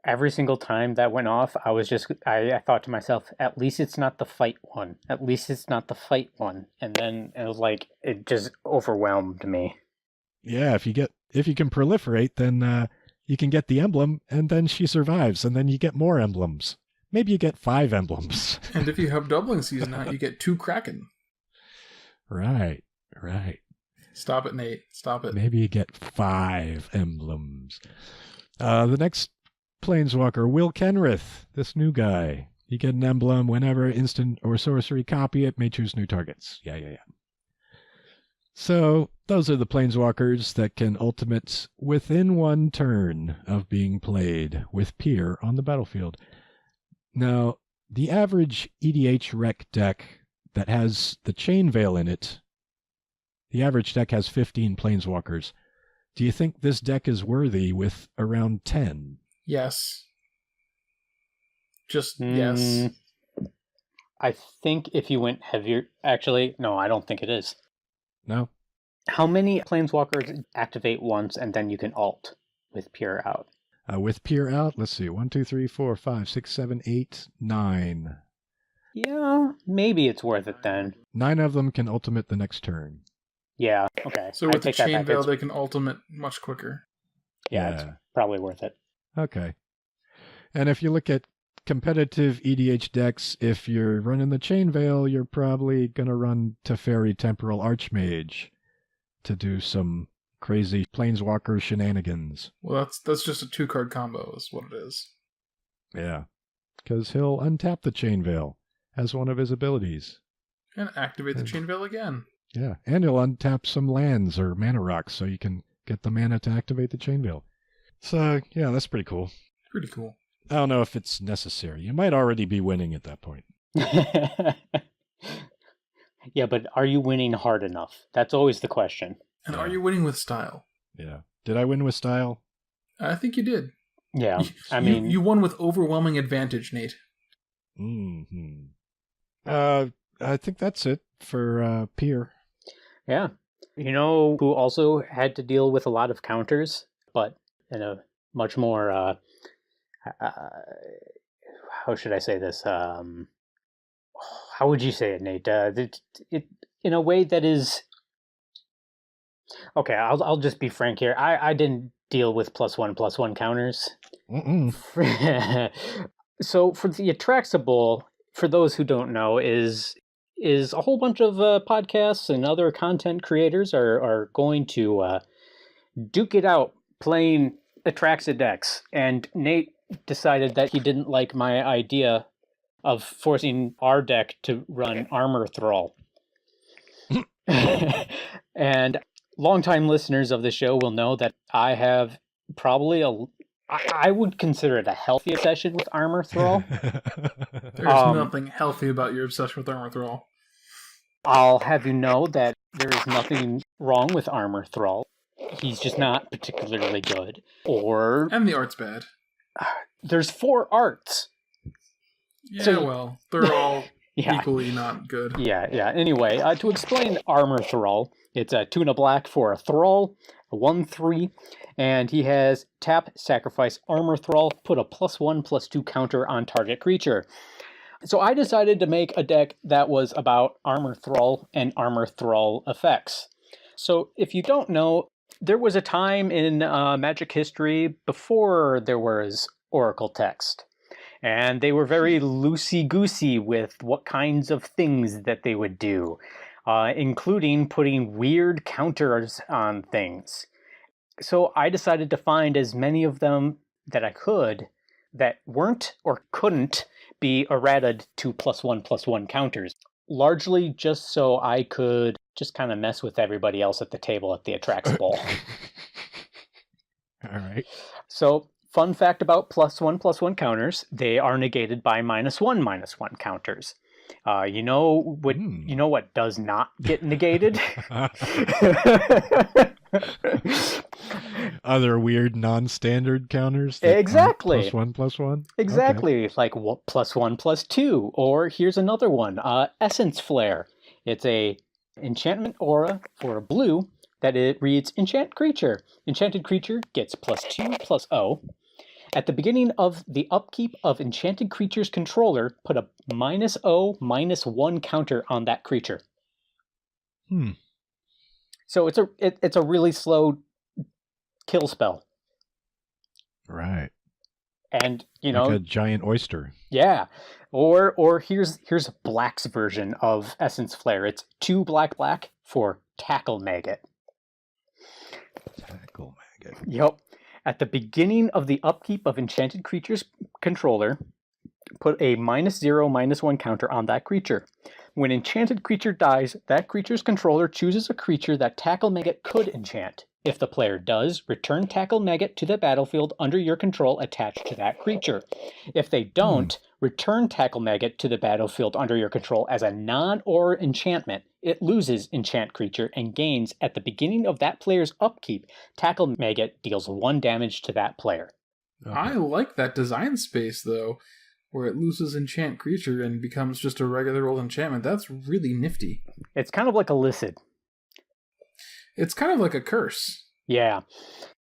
Every single time that went off, I thought to myself, at least it's not the fight one. At least it's not the fight one. And then it was like, it just overwhelmed me. Yeah, if you can proliferate, then you can get the emblem, and then she survives, and then you get more emblems. Maybe you get 5 emblems. And if you have doubling season out, you get 2 Kraken. Right. Stop it, Nate. Stop it. Maybe you get 5 emblems. The next Planeswalker, Will Kenrith, this new guy. You get an emblem whenever instant or sorcery copy it, may choose new targets. Yeah. So those are the planeswalkers that can ultimate within one turn of being played with Pir on the battlefield. Now, the average EDH rec deck that has the Chain Veil in it, the average deck has 15 planeswalkers. Do you think this deck is worthy with around 10? Yes. Just yes. I think if you went heavier... Actually, no, I don't think it is. No? How many planeswalkers activate once and then you can alt with Pir out? With Pir out, let's see, 1, 2, 3, 4, 5, 6, 7, 8, 9. Yeah, maybe it's worth it then. 9 of them can ultimate the next turn. Yeah, okay. So with the Chain Veil, they can ultimate much quicker. Yeah, it's probably worth it. Okay. And if you look at competitive EDH decks, if you're running the Chain Veil, you're probably going to run Teferi Temporal Archmage to do some crazy Planeswalker shenanigans. Well, that's just a 2-card combo is what it is. Yeah. Because he'll untap the Chain Veil as one of his abilities. And activate the Chain Veil again. Yeah, and he'll untap some lands or mana rocks so you can get the mana to activate the Chain Veil. So, yeah, that's pretty cool. Pretty cool. I don't know if it's necessary. You might already be winning at that point. Yeah, but are you winning hard enough? That's always the question. And are you winning with style? Yeah. Did I win with style? I think you did. Yeah, I mean... You won with overwhelming advantage, Nate. Mm-hmm. I think that's it for Pir. Yeah. You know who also had to deal with a lot of counters, but in a much more... how should I say this? How would you say it, Nate? It in a way that is... Okay, I'll just be frank here. I didn't deal with +1/+1 counters. So for the AtraxaBowl, for those who don't know, is a whole bunch of podcasts and other content creators are going to duke it out playing Atraxa decks. And Nate decided that he didn't like my idea of forcing our deck to run Armor Thrall. And longtime listeners of the show will know that I have probably I would consider it a healthy obsession with Armor Thrall. There's nothing healthy about your obsession with Armor Thrall. I'll have you know that there is nothing wrong with Armor Thrall. He's just not particularly good. And the art's bad. There's 4 arts. Yeah, So- well, they're all Yeah. equally not good. Yeah. Anyway, to explain Armor Thrall, it's a 2 and a black for a Thrall, a 1/3, and he has tap, sacrifice Armor Thrall, put a +1/+2 counter on target creature. So I decided to make a deck that was about Armor Thrall and Armor Thrall effects. So if you don't know, there was a time in Magic history before there was Oracle text. And they were very loosey-goosey with what kinds of things that they would do, including putting weird counters on things. So I decided to find as many of them that I could that weren't or couldn't be errated to +1/+1 counters, largely just so I could just kind of mess with everybody else at the table at the AtraxaBowl. All right. So, fun fact about +1/+1 counters, they are negated by -1/-1 counters. You know what does not get negated? Other weird non-standard counters? Exactly. +1/+1? Exactly. Okay. Like +1/+2. Or here's another one, Essence Flare. It's a enchantment aura for blue that it reads Enchant Creature. Enchanted creature gets +2/+0. At the beginning of the upkeep of Enchanted Creature's controller, put a -0/-1 counter on that creature. So it's a really slow kill spell. Right. And like a giant oyster. Yeah. Or here's Black's version of Essence Flare. It's 2 black for Tackle Maggot. Tackle Maggot. Yep. At the beginning of the upkeep of Enchanted Creature's controller, put a -0/-1 counter on that creature. When enchanted creature dies, that creature's controller chooses a creature that Tackle Maggot could enchant. If the player does, return Tackle Maggot to the battlefield under your control attached to that creature. If they don't, return Tackle Maggot to the battlefield under your control as a non-or enchantment. It loses enchant creature and gains, at the beginning of that player's upkeep, Tackle Maggot deals 1 damage to that player. Okay. I like that design space, though, where it loses enchant creature and becomes just a regular old enchantment. That's really nifty. It's kind of like a Lycid. It's kind of like a curse. Yeah.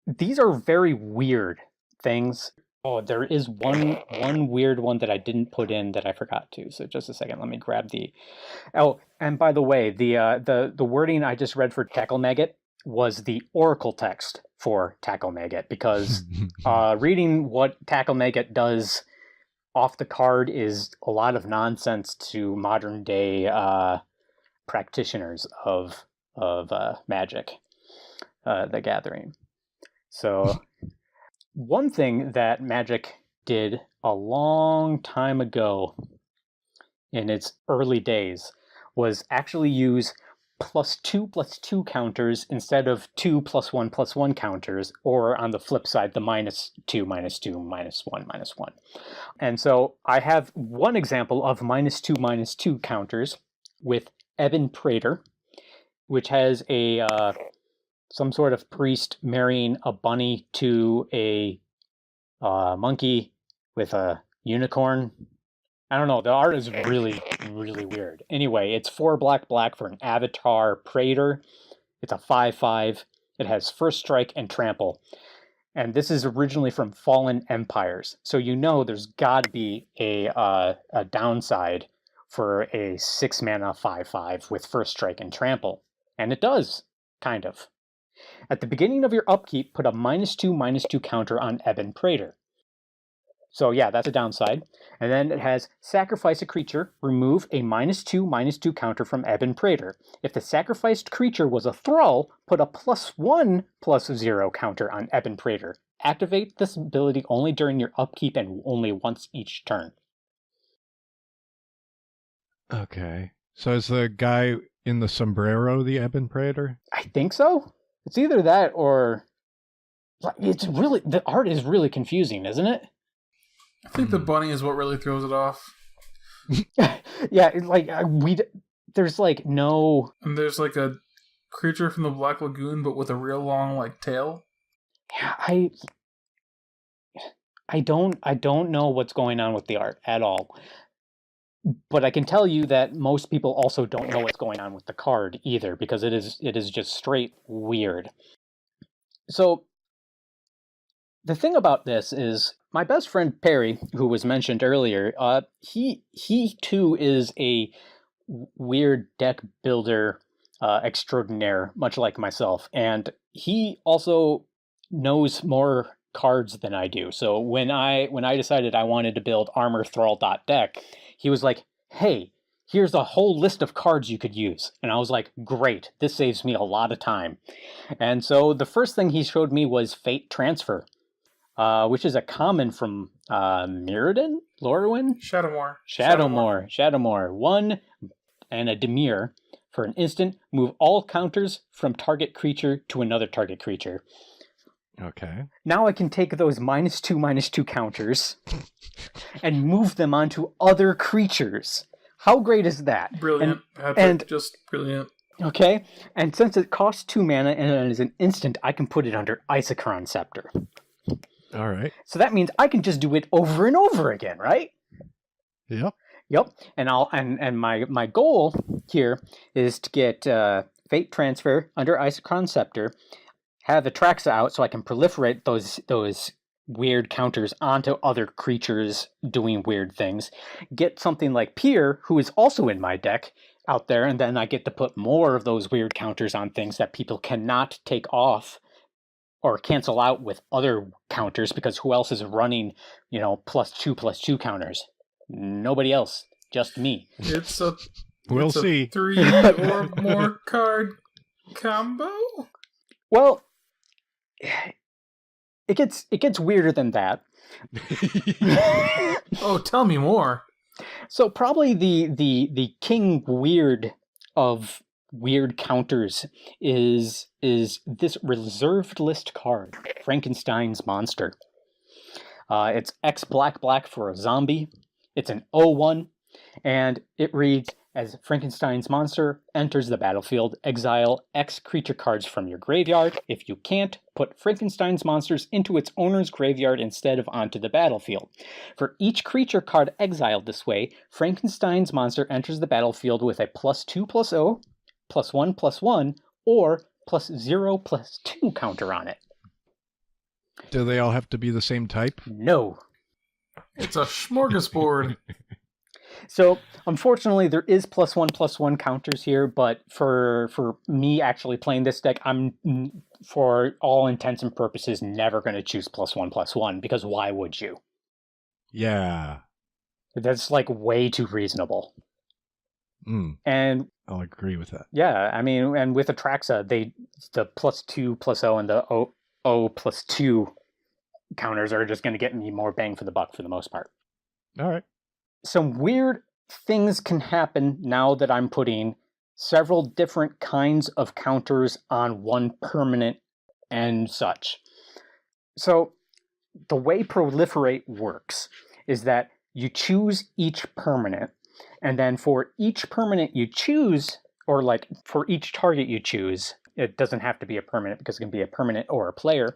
These are very weird things. Oh, there is one weird one that I didn't put in that I forgot to. So just a second, let me grab the... Oh, and by the way, the wording I just read for Tackle Maggot was the Oracle text for Tackle Maggot, because reading what Tackle Maggot does off the card is a lot of nonsense to modern day practitioners of Magic, the Gathering. So one thing that Magic did a long time ago in its early days was actually use +2/+2 counters instead of 2+1/+1 counters, or on the flip side, the -2/-2, -1/-1. And so I have one example of -2/-2 counters with Ebon Praetor, which has a some sort of priest marrying a bunny to a monkey with a unicorn. I don't know. The art is really, really weird. Anyway, it's 4 black for an Avatar Praetor. It's a 5/5. It has first strike and trample. And this is originally from Fallen Empires. So you know there's got to be a downside for a 6-mana 5/5 with first strike and trample. And it does, kind of. At the beginning of your upkeep, put a -2/-2 counter on Ebon Praetor. So yeah, that's a downside. And then it has sacrifice a creature, remove a -2/-2 counter from Ebon Praetor. If the sacrificed creature was a thrall, put a +1/+0 counter on Ebon Praetor. Activate this ability only during your upkeep and only once each turn. Okay. So is the guy in the sombrero the Ebon Praetor? I think so. It's either that or... It's really... The art is really confusing, isn't it? I think the bunny is what really throws it off. Yeah, there's like no... And there's like a creature from the Black Lagoon, but with a real long like tail. Yeah, I don't know what's going on with the art at all. But I can tell you that most people also don't know what's going on with the card either, because it is just straight weird. So the thing about this is my best friend Perry, who was mentioned earlier, he too is a weird deck builder extraordinaire, much like myself, and he also knows more cards than I do. So when I decided I wanted to build Armor Thrall deck, he was like, "Hey, here's a whole list of cards you could use." And I was like, "Great, this saves me a lot of time." And so the first thing he showed me was Fate Transfer, which is a common from Mirrodin? Lorwyn? Shadowmoor. 1 and a Dimir. For an instant, move all counters from target creature to another target creature. Okay. Now I can take those -2/-2 counters and move them onto other creatures. How great is that? Brilliant. And just brilliant. Okay, and since it costs 2 mana and it is an instant, I can put it under Isochron Scepter. All right. So that means I can just do it over and over again, right? Yep. Yep. And my goal here is to get Fate Transfer under Isochron Scepter, have Atraxa out so I can proliferate those weird counters onto other creatures doing weird things, get something like Pir, who is also in my deck, out there, and then I get to put more of those weird counters on things that people cannot take off or cancel out with other counters, because who else is running, +2/+2 counters? Nobody else, just me. We'll see. 3 or more card combo? Well, it gets weirder than that. Oh, tell me more. So probably the king weird of weird counters is this reserved list card, Frankenstein's Monster. It's X black for a zombie. It's an 0/1, and it reads, as Frankenstein's Monster enters the battlefield, exile X creature cards from your graveyard. If you can't, put Frankenstein's Monsters into its owner's graveyard instead of onto the battlefield. For each creature card exiled this way, Frankenstein's Monster enters the battlefield with a +2/+0, +1/+1, or +0/+2 counter on it. Do they all have to be the same type? No. It's a smorgasbord. So, unfortunately, there is +1/+1 counters here, but for me actually playing this deck, I'm, for all intents and purposes, never going to choose +1/+1, because why would you? Yeah. That's, like, way too reasonable. And I'll agree with that. yeah, I mean, and with Atraxa, the +2/+0 and the 0/+2 counters are just going to get me more bang for the buck for the most part. All right. Some weird things can happen now that I'm putting several different kinds of counters on one permanent and such. So the way Proliferate works is that you choose each permanent, and then for each permanent you choose, or like for each target you choose, it doesn't have to be a permanent because it can be a permanent or a player,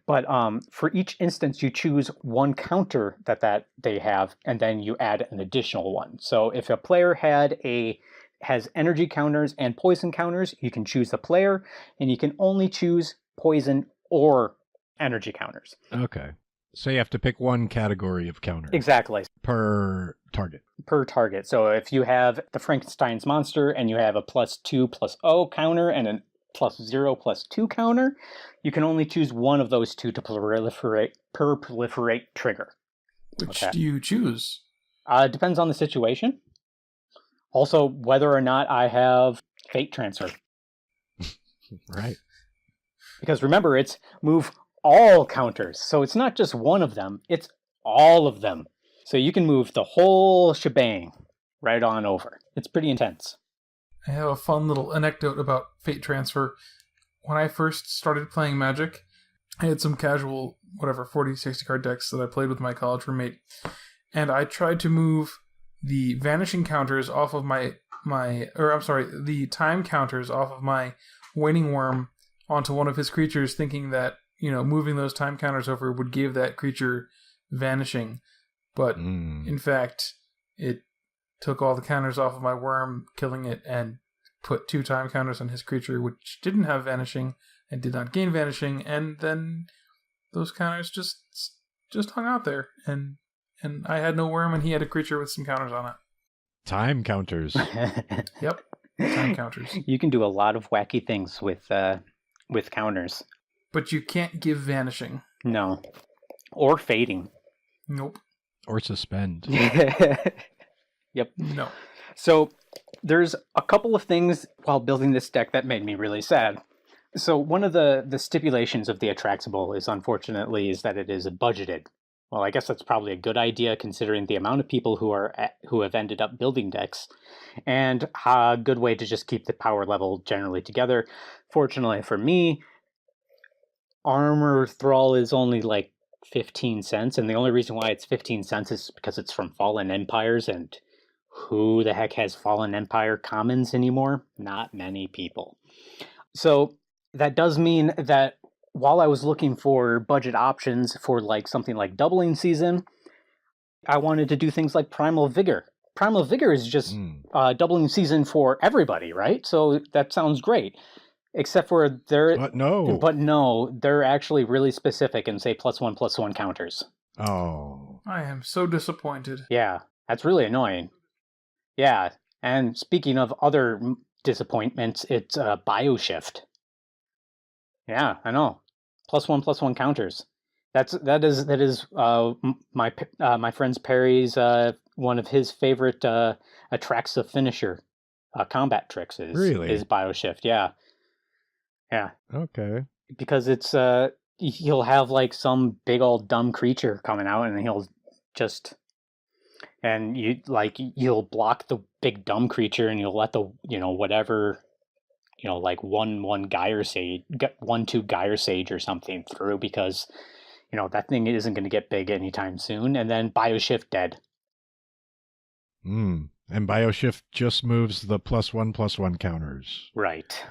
but for each instance you choose one counter that they have, and then you add an additional one. So if a player has energy counters and poison counters, you can choose the player, and you can only choose poison or energy counters. Okay. So you have to pick one category of counter. Exactly. Per target. Per target. So if you have the Frankenstein's Monster and you have a +2/+0 counter and a +0/+2 counter, you can only choose one of those two to proliferate trigger. Which do you choose? It depends on the situation. Also, whether or not I have Fate Transfer. Right. Because remember, it's move all counters. So it's not just one of them, it's all of them. So you can move the whole shebang right on over. It's pretty intense. I have a fun little anecdote about Fate Transfer. When I first started playing Magic, I had some casual, 40, 60 card decks that I played with my college roommate, and I tried to move the vanishing counters off of the time counters off of my Waning Worm onto one of his creatures, thinking that, moving those time counters over would give that creature vanishing. But in fact, it took all the counters off of my worm, killing it, and put 2 time counters on his creature, which didn't have vanishing and did not gain vanishing, and then those counters just hung out there, and I had no worm, and he had a creature with some counters on it. Time counters. Yep, time counters. You can do a lot of wacky things with counters. But you can't give vanishing. No. Or fading. Nope. Or suspend. Yep. No. So there's a couple of things while building this deck that made me really sad. So one of the stipulations of the AtraxaBowl is that it is budgeted. Well, I guess that's probably a good idea considering the amount of people who have ended up building decks, and a good way to just keep the power level generally together. Fortunately for me, Armor Thrall is only like 15 cents, and the only reason why it's 15 cents is because it's from Fallen Empires, and who the heck has Fallen Empire commons anymore? Not many people. So that does mean that while I was looking for budget options for like something like Doubling Season, I wanted to do things like Primal Vigor. Primal Vigor is just Doubling Season for everybody, right? So that sounds great. Except for But no, they're actually really specific and say +1/+1 counters. Oh. I am so disappointed. Yeah, that's really annoying. Yeah, and speaking of other disappointments, it's Bioshift. Yeah, I know. +1/+1 counters. That is my friend's Perry's one of his favorite Atraxa finisher combat tricks is Bioshift. Yeah. Yeah. Okay. Because it's he'll have like some big old dumb creature coming out, and he'll just And you'll block the big dumb creature, and you'll let the whatever like 1/1 Gyre Sage, 1/2 Gyre Sage or something through, because that thing isn't going to get big anytime soon. And then Bioshift dead. And Bioshift just moves the +1/+1 counters. Right.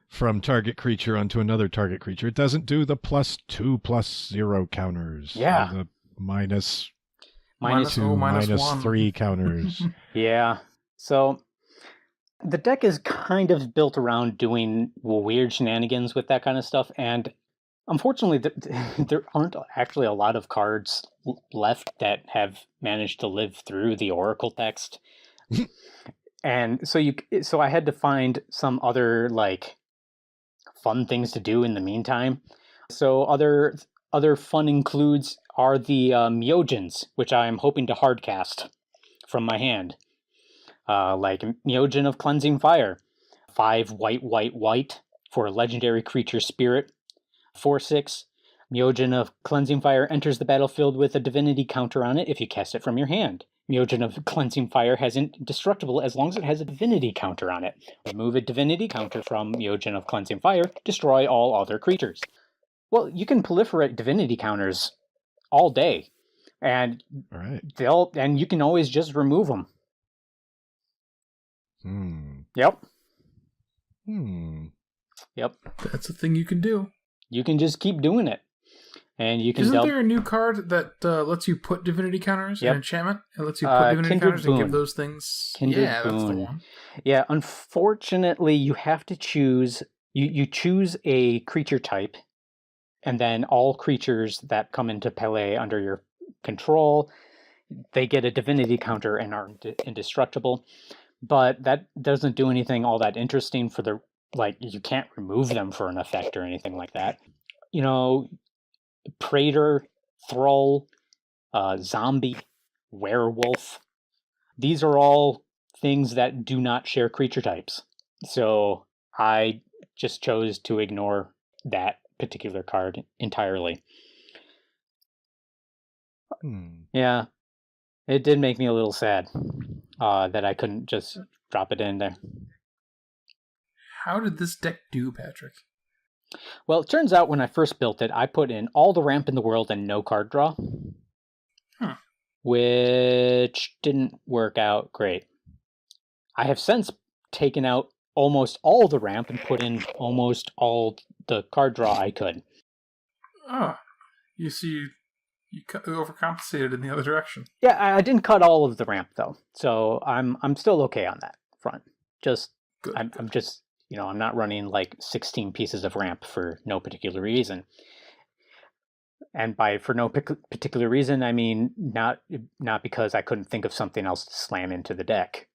From target creature onto another target creature. It doesn't do the +2/+0 counters. Yeah. The -2, -1. -3 counters. Yeah. So the deck is kind of built around doing weird shenanigans with that kind of stuff, and unfortunately there aren't actually a lot of cards left that have managed to live through the Oracle text. And so I had to find some other like fun things to do in the meantime. So other fun includes are the Mugens, which I'm hoping to hardcast from my hand. Like Mugen of Cleansing Fire, 5 white for a legendary creature spirit. 4/6. Mugen of Cleansing Fire enters the battlefield with a divinity counter on it if you cast it from your hand. Mugen of Cleansing Fire has indestructible as long as it has a divinity counter on it. Remove a divinity counter from Mugen of Cleansing Fire, destroy all other creatures. Well, you can proliferate divinity counters all day, and you can always just remove them. Yep. Yep. That's a thing you can do. You can just keep doing it. And you can Isn't there a new card that lets you put divinity counters in enchantment? It lets you put divinity Kindred counters Boon. and give those things... Kindred that's the Boon. one. Yeah, unfortunately, you have to choose... You choose a creature type, and then all creatures that come into play under your control, they get a divinity counter and are indestructible. But that doesn't do anything all that interesting for the... Like, you can't remove them for an effect or anything like that. Praetor, Thrall, Zombie, Werewolf. These are all things that do not share creature types. So I just chose to ignore that particular card entirely. Yeah, it did make me a little sad that I couldn't just drop it in there. How did this deck do, Patrick? Well, it turns out when I first built it, I put in all the ramp in the world and no card draw. Which didn't work out great. I have since taken out almost all the ramp and put in almost all the card draw I could. Oh, you see, you overcompensated in the other direction. Yeah, I didn't cut all of the ramp though, so I'm still okay on that front. Just Good. I'm just I'm not running like 16 pieces of ramp for no particular reason. And for no particular reason, I mean not because I couldn't think of something else to slam into the deck.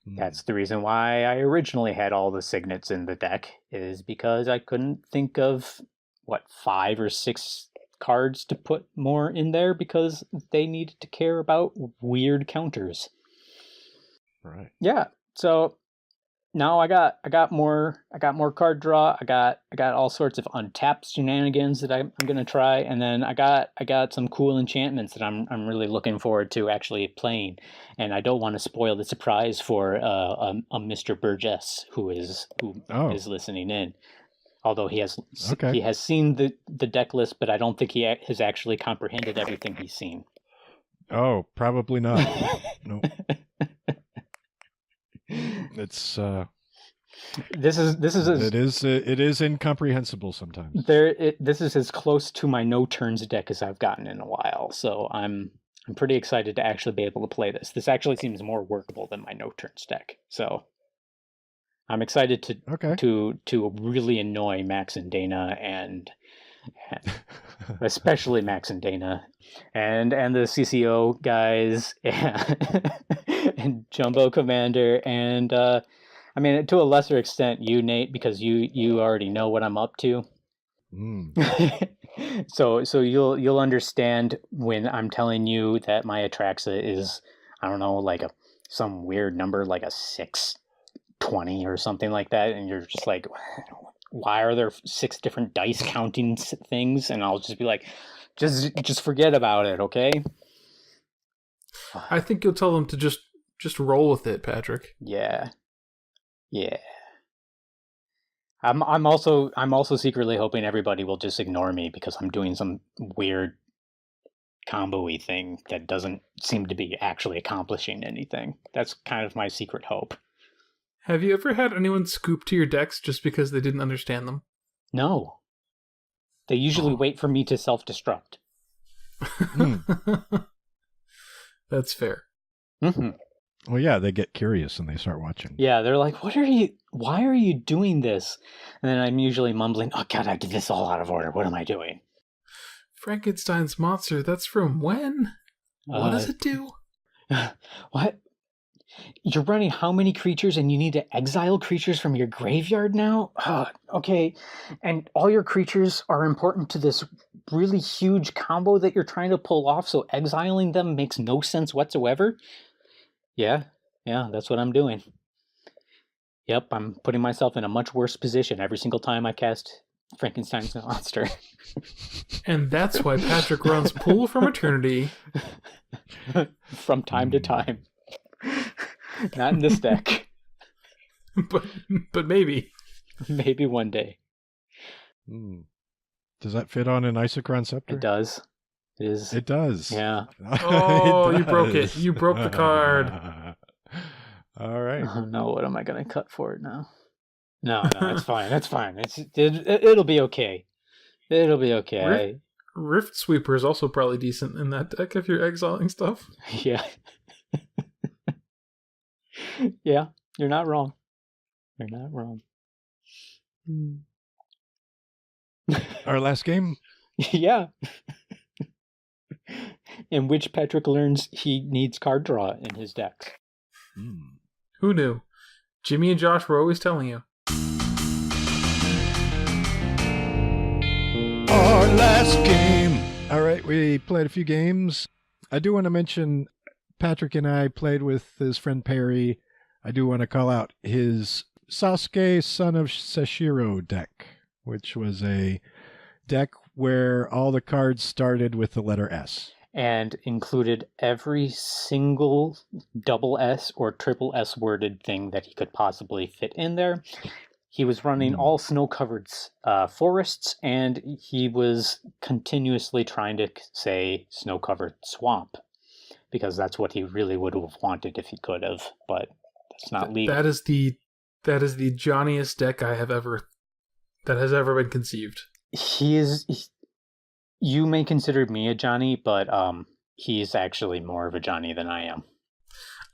That's the reason why I originally had all the signets in the deck, is because I couldn't think of 5 or 6 cards to put more in there because they needed to care about weird counters. Right. Yeah. So now I got more card draw. I got all sorts of untapped shenanigans that I'm gonna try, and then I got some cool enchantments that I'm really looking forward to actually playing. And I don't want to spoil the surprise for a Mr. Burgess who is listening in. Although he has seen the deck list, but I don't think he has actually comprehended everything he's seen. Oh, probably not. No. It's it is incomprehensible sometimes. This is as close to my no turns deck as I've gotten in a while, so I'm pretty excited to actually be able to play this. This actually seems more workable than my no turns deck, so I'm excited to really annoy Max and Dana and especially Max and Dana and the CCO guys and Jumbo Commander and I mean to a lesser extent you, Nate, because you already know what I'm up to. So you'll understand when I'm telling you that my Atraxa is, I don't know, like some weird number like a 620 or something like that, and you're just like, why are there 6 different dice counting things? And I'll just be like, just forget about it, okay? I think you'll tell them to just roll with it, Patrick. Yeah. I'm also secretly hoping everybody will just ignore me because I'm doing some weird combo-y thing that doesn't seem to be actually accomplishing anything. That's kind of my secret hope. Have you ever had anyone scoop to your decks just because they didn't understand them? No. They usually wait for me to self-destruct. That's fair. Mm-hmm. Well, yeah, they get curious and they start watching. Yeah, they're like, why are you doing this? And then I'm usually mumbling, oh god, I did this all out of order. What am I doing? Frankenstein's monster, that's from when? What does it do? What? You're running how many creatures and you need to exile creatures from your graveyard now? Okay. And all your creatures are important to this really huge combo that you're trying to pull off, so exiling them makes no sense whatsoever? Yeah, that's what I'm doing. Yep, I'm putting myself in a much worse position every single time I cast Frankenstein's monster. And that's why Patrick runs Pool from Eternity. From time to time. Not in this deck. But maybe. Maybe one day. Does that fit on an Isochron Scepter? It does. It does. Yeah. Oh, you broke it. You broke the card. All right. Oh no, what am I going to cut for it now? No, it's fine. It's fine. It'll be okay. It'll be okay. Rift Sweeper is also probably decent in that deck if you're exiling stuff. Yeah. Yeah, you're not wrong. You're not wrong. Our last game? Yeah. In which Patrick learns he needs card draw in his deck. Who knew? Jimmy and Josh were always telling you. Our last game. All right, we played a few games. I do want to mention Patrick and I played with his friend Perry. I do want to call out his Sasuke, Son of Seshiro deck, which was a deck where all the cards started with the letter S. And included every single double S or triple S worded thing that he could possibly fit in there. He was running all snow-covered forests, and he was continuously trying to say snow-covered swamp, because that's what he really would have wanted if he could have, but that's not legal. That is the Johnniest deck that has ever been conceived. You may consider me a Johnny, but he's actually more of a Johnny than I am.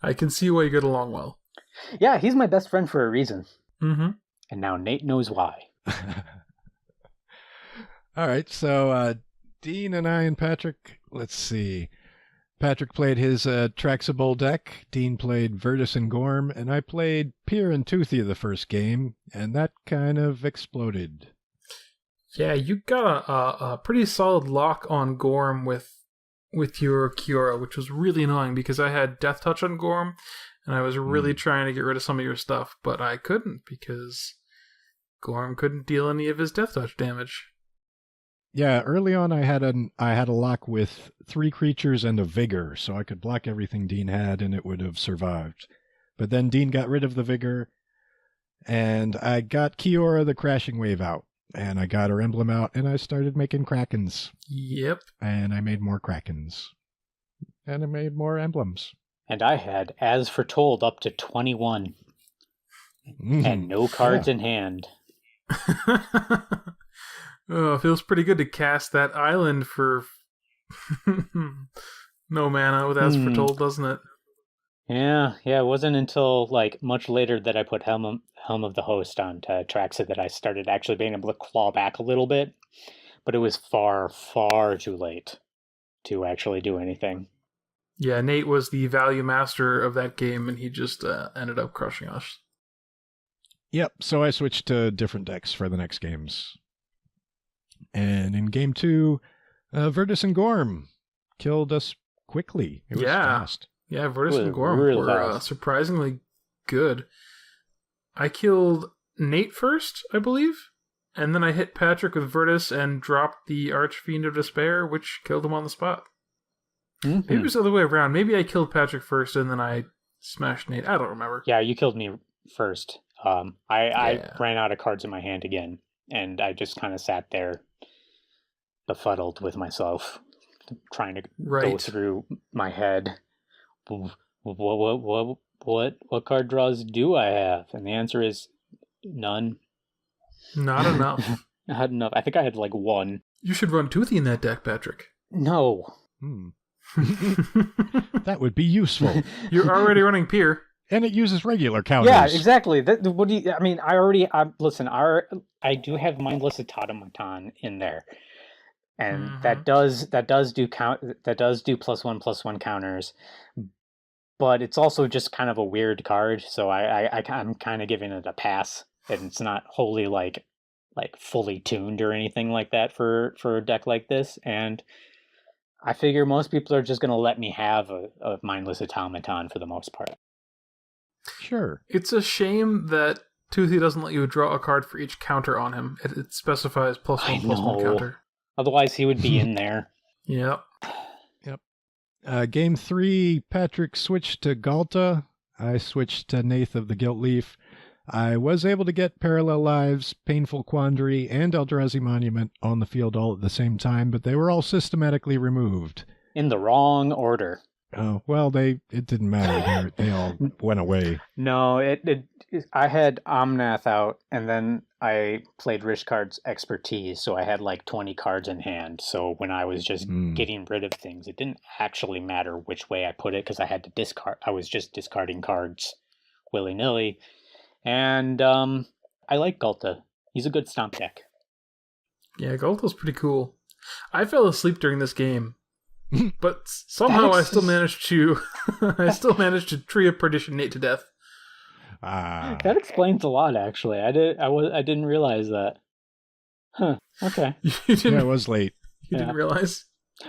I can see why you get along well. Yeah, he's my best friend for a reason. Mm-hmm. And now Nate knows why. All right, so Dean and I and Patrick, let's see. Patrick played his AtraxaBowl deck, Dean played Virtus and Gorm, and I played Pir Toothy the first game, and that kind of exploded. Yeah, you got a pretty solid lock on Gorm with your Kiora, which was really annoying because I had Death Touch on Gorm, and I was really trying to get rid of some of your stuff, but I couldn't because Gorm couldn't deal any of his Death Touch damage. Yeah, early on I had a lock with 3 creatures and a Vigor, so I could block everything Dean had and it would have survived. But then Dean got rid of the Vigor, and I got Kiora the Crashing Wave out. And I got her emblem out, and I started making Krakens. Yep. And I made more Krakens. And I made more emblems. And I had, as foretold, up to 21. And no cards in hand. Oh, it feels pretty good to cast that island for no mana with As Foretold, doesn't it? Yeah, it wasn't until much later that I put Helm of the Host onto Atraxa that I started actually being able to claw back a little bit. But it was far, far too late to actually do anything. Yeah, Nate was the value master of that game, and he just ended up crushing us. Yep, so I switched to different decks for the next games. And in game 2, Virtus and Gorm killed us quickly. It was fast. Yeah, Virtus and Gorm were surprisingly good. I killed Nate first, I believe, and then I hit Patrick with Virtus and dropped the Archfiend of Despair, which killed him on the spot. Maybe it was the other way around. Maybe I killed Patrick first and then I smashed Nate. I don't remember. Yeah, you killed me first. I ran out of cards in my hand again, and I just kind of sat there befuddled with myself, trying to go through my head. What card draws do I have? And the answer is none. Not enough. Not enough. I think I had like one. You should run Toothy in that deck, Patrick. No. That would be useful. You're already running Pir. And it uses regular counters. Yeah, exactly. What do you? I mean, listen. I do have Mindless Automaton in there, and that does do +1/+1 counters. But it's also just kind of a weird card, so I'm kind of giving it a pass, and it's not wholly like fully tuned or anything like that for a deck like this. And I figure most people are just going to let me have a Mindless Automaton for the most part. Sure. It's a shame that Toothy doesn't let you draw a card for each counter on him. It specifies +1/+1 counter. Otherwise, he would be in there. Yep. Game 3, Patrick switched to Galta. I switched to Nath of the Gilt Leaf. I was able to get Parallel Lives, Painful Quandary, and Eldrazi Monument on the field all at the same time, but they were all systematically removed. In the wrong order. Oh, well, it didn't matter. They all went away. No, I had Omnath out, and then I played Rishkard's Expertise, so I had like 20 cards in hand. So when I was just getting rid of things, it didn't actually matter which way I put it, because I had to discard. I was just discarding cards willy-nilly. And I like Galta. He's a good stomp deck. Yeah, Galta's pretty cool. I fell asleep during this game. But somehow I still managed to tree a Perdition Nate to death. That explains a lot, actually. I didn't realize that. Huh. Okay. Yeah, it was late. You didn't realize?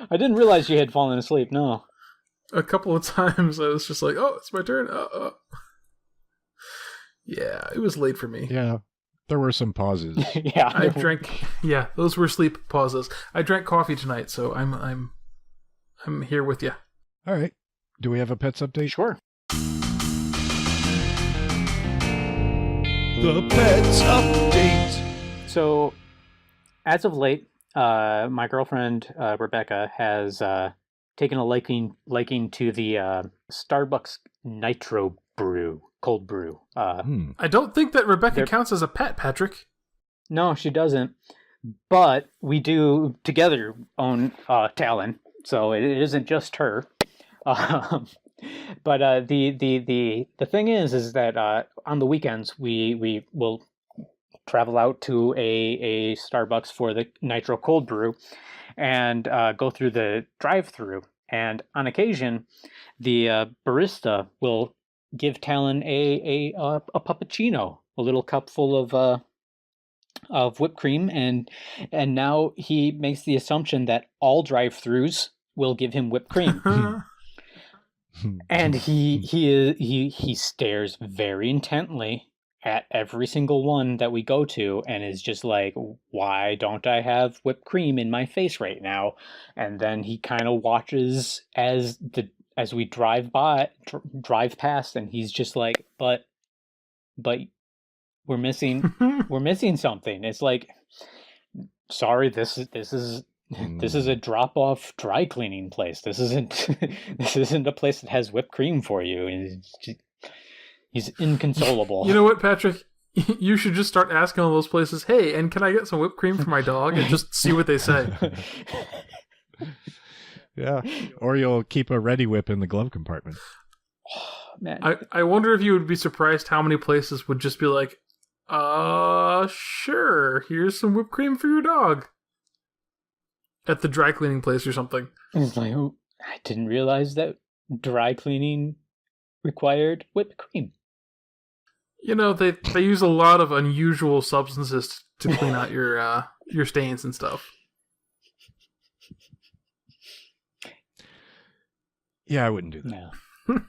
I didn't realize you had fallen asleep. No. A couple of times I was just like, "Oh, it's my turn." Yeah, it was late for me. Yeah, there were some pauses. Yeah, I drank. Yeah, those were sleep pauses. I drank coffee tonight, so I'm here with you. All right. Do we have a pets update? Sure. The pets update. So, as of late, my girlfriend Rebecca has taken a liking to the Starbucks Nitro Brew, cold brew. I don't think that Rebecca counts as a pet, Patrick. No, she doesn't. But we do together own Talon. So it isn't just her, but the thing is that on the weekends we will travel out to a Starbucks for the Nitro Cold Brew, and go through the drive-through. And on occasion, the barista will give Talon a puppuccino, a little cup full of whipped cream, and now he makes the assumption that all drive-throughs will give him whipped cream. And he stares very intently at every single one that we go to, and is just like, why don't I have whipped cream in my face right now? And then he kind of watches as we drive past, and he's just like, but we're missing something. It's like, sorry, this is a drop-off dry cleaning place. This isn't a place that has whipped cream for you. And he's inconsolable. You know what, Patrick? You should just start asking all those places, "Hey, and can I get some whipped cream for my dog?" and just see what they say. Yeah, or you'll keep a ready whip in the glove compartment. Oh, man. I wonder if you would be surprised how many places would just be like, sure, here's some whipped cream for your dog. At the dry cleaning place or something. It's like, oh, I didn't realize that dry cleaning required whipped cream. You know, they use a lot of unusual substances to clean out your stains and stuff. Yeah, I wouldn't do that. No.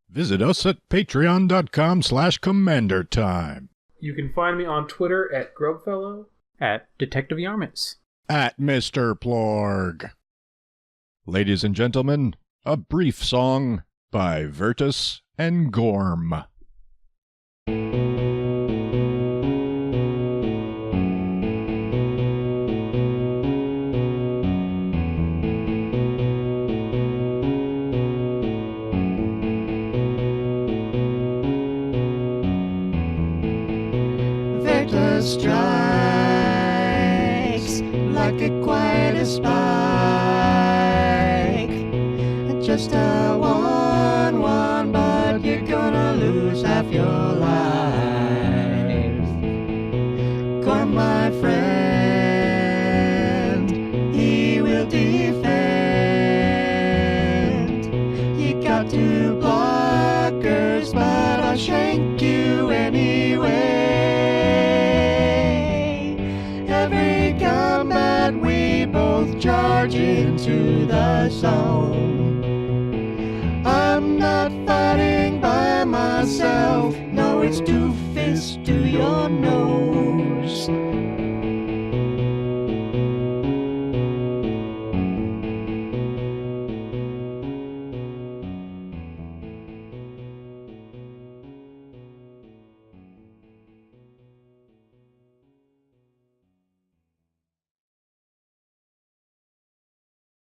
Visit us at patreon.com/commandertime. You can find me on Twitter at Grubfellow. At Detective Yarmits. At Mr. Plorg. Ladies and gentlemen, a brief song by Virtus and Gorm. Virtus strikes like a quiet spike. Just a 1-1, but you're gonna lose half your life. Gorm, my friend, he will defend. You got 2 blockers, but I'll shank you anyway. Every combat we both charge into the zone. I'm not fighting by myself. No, it's 2 fists to your nose.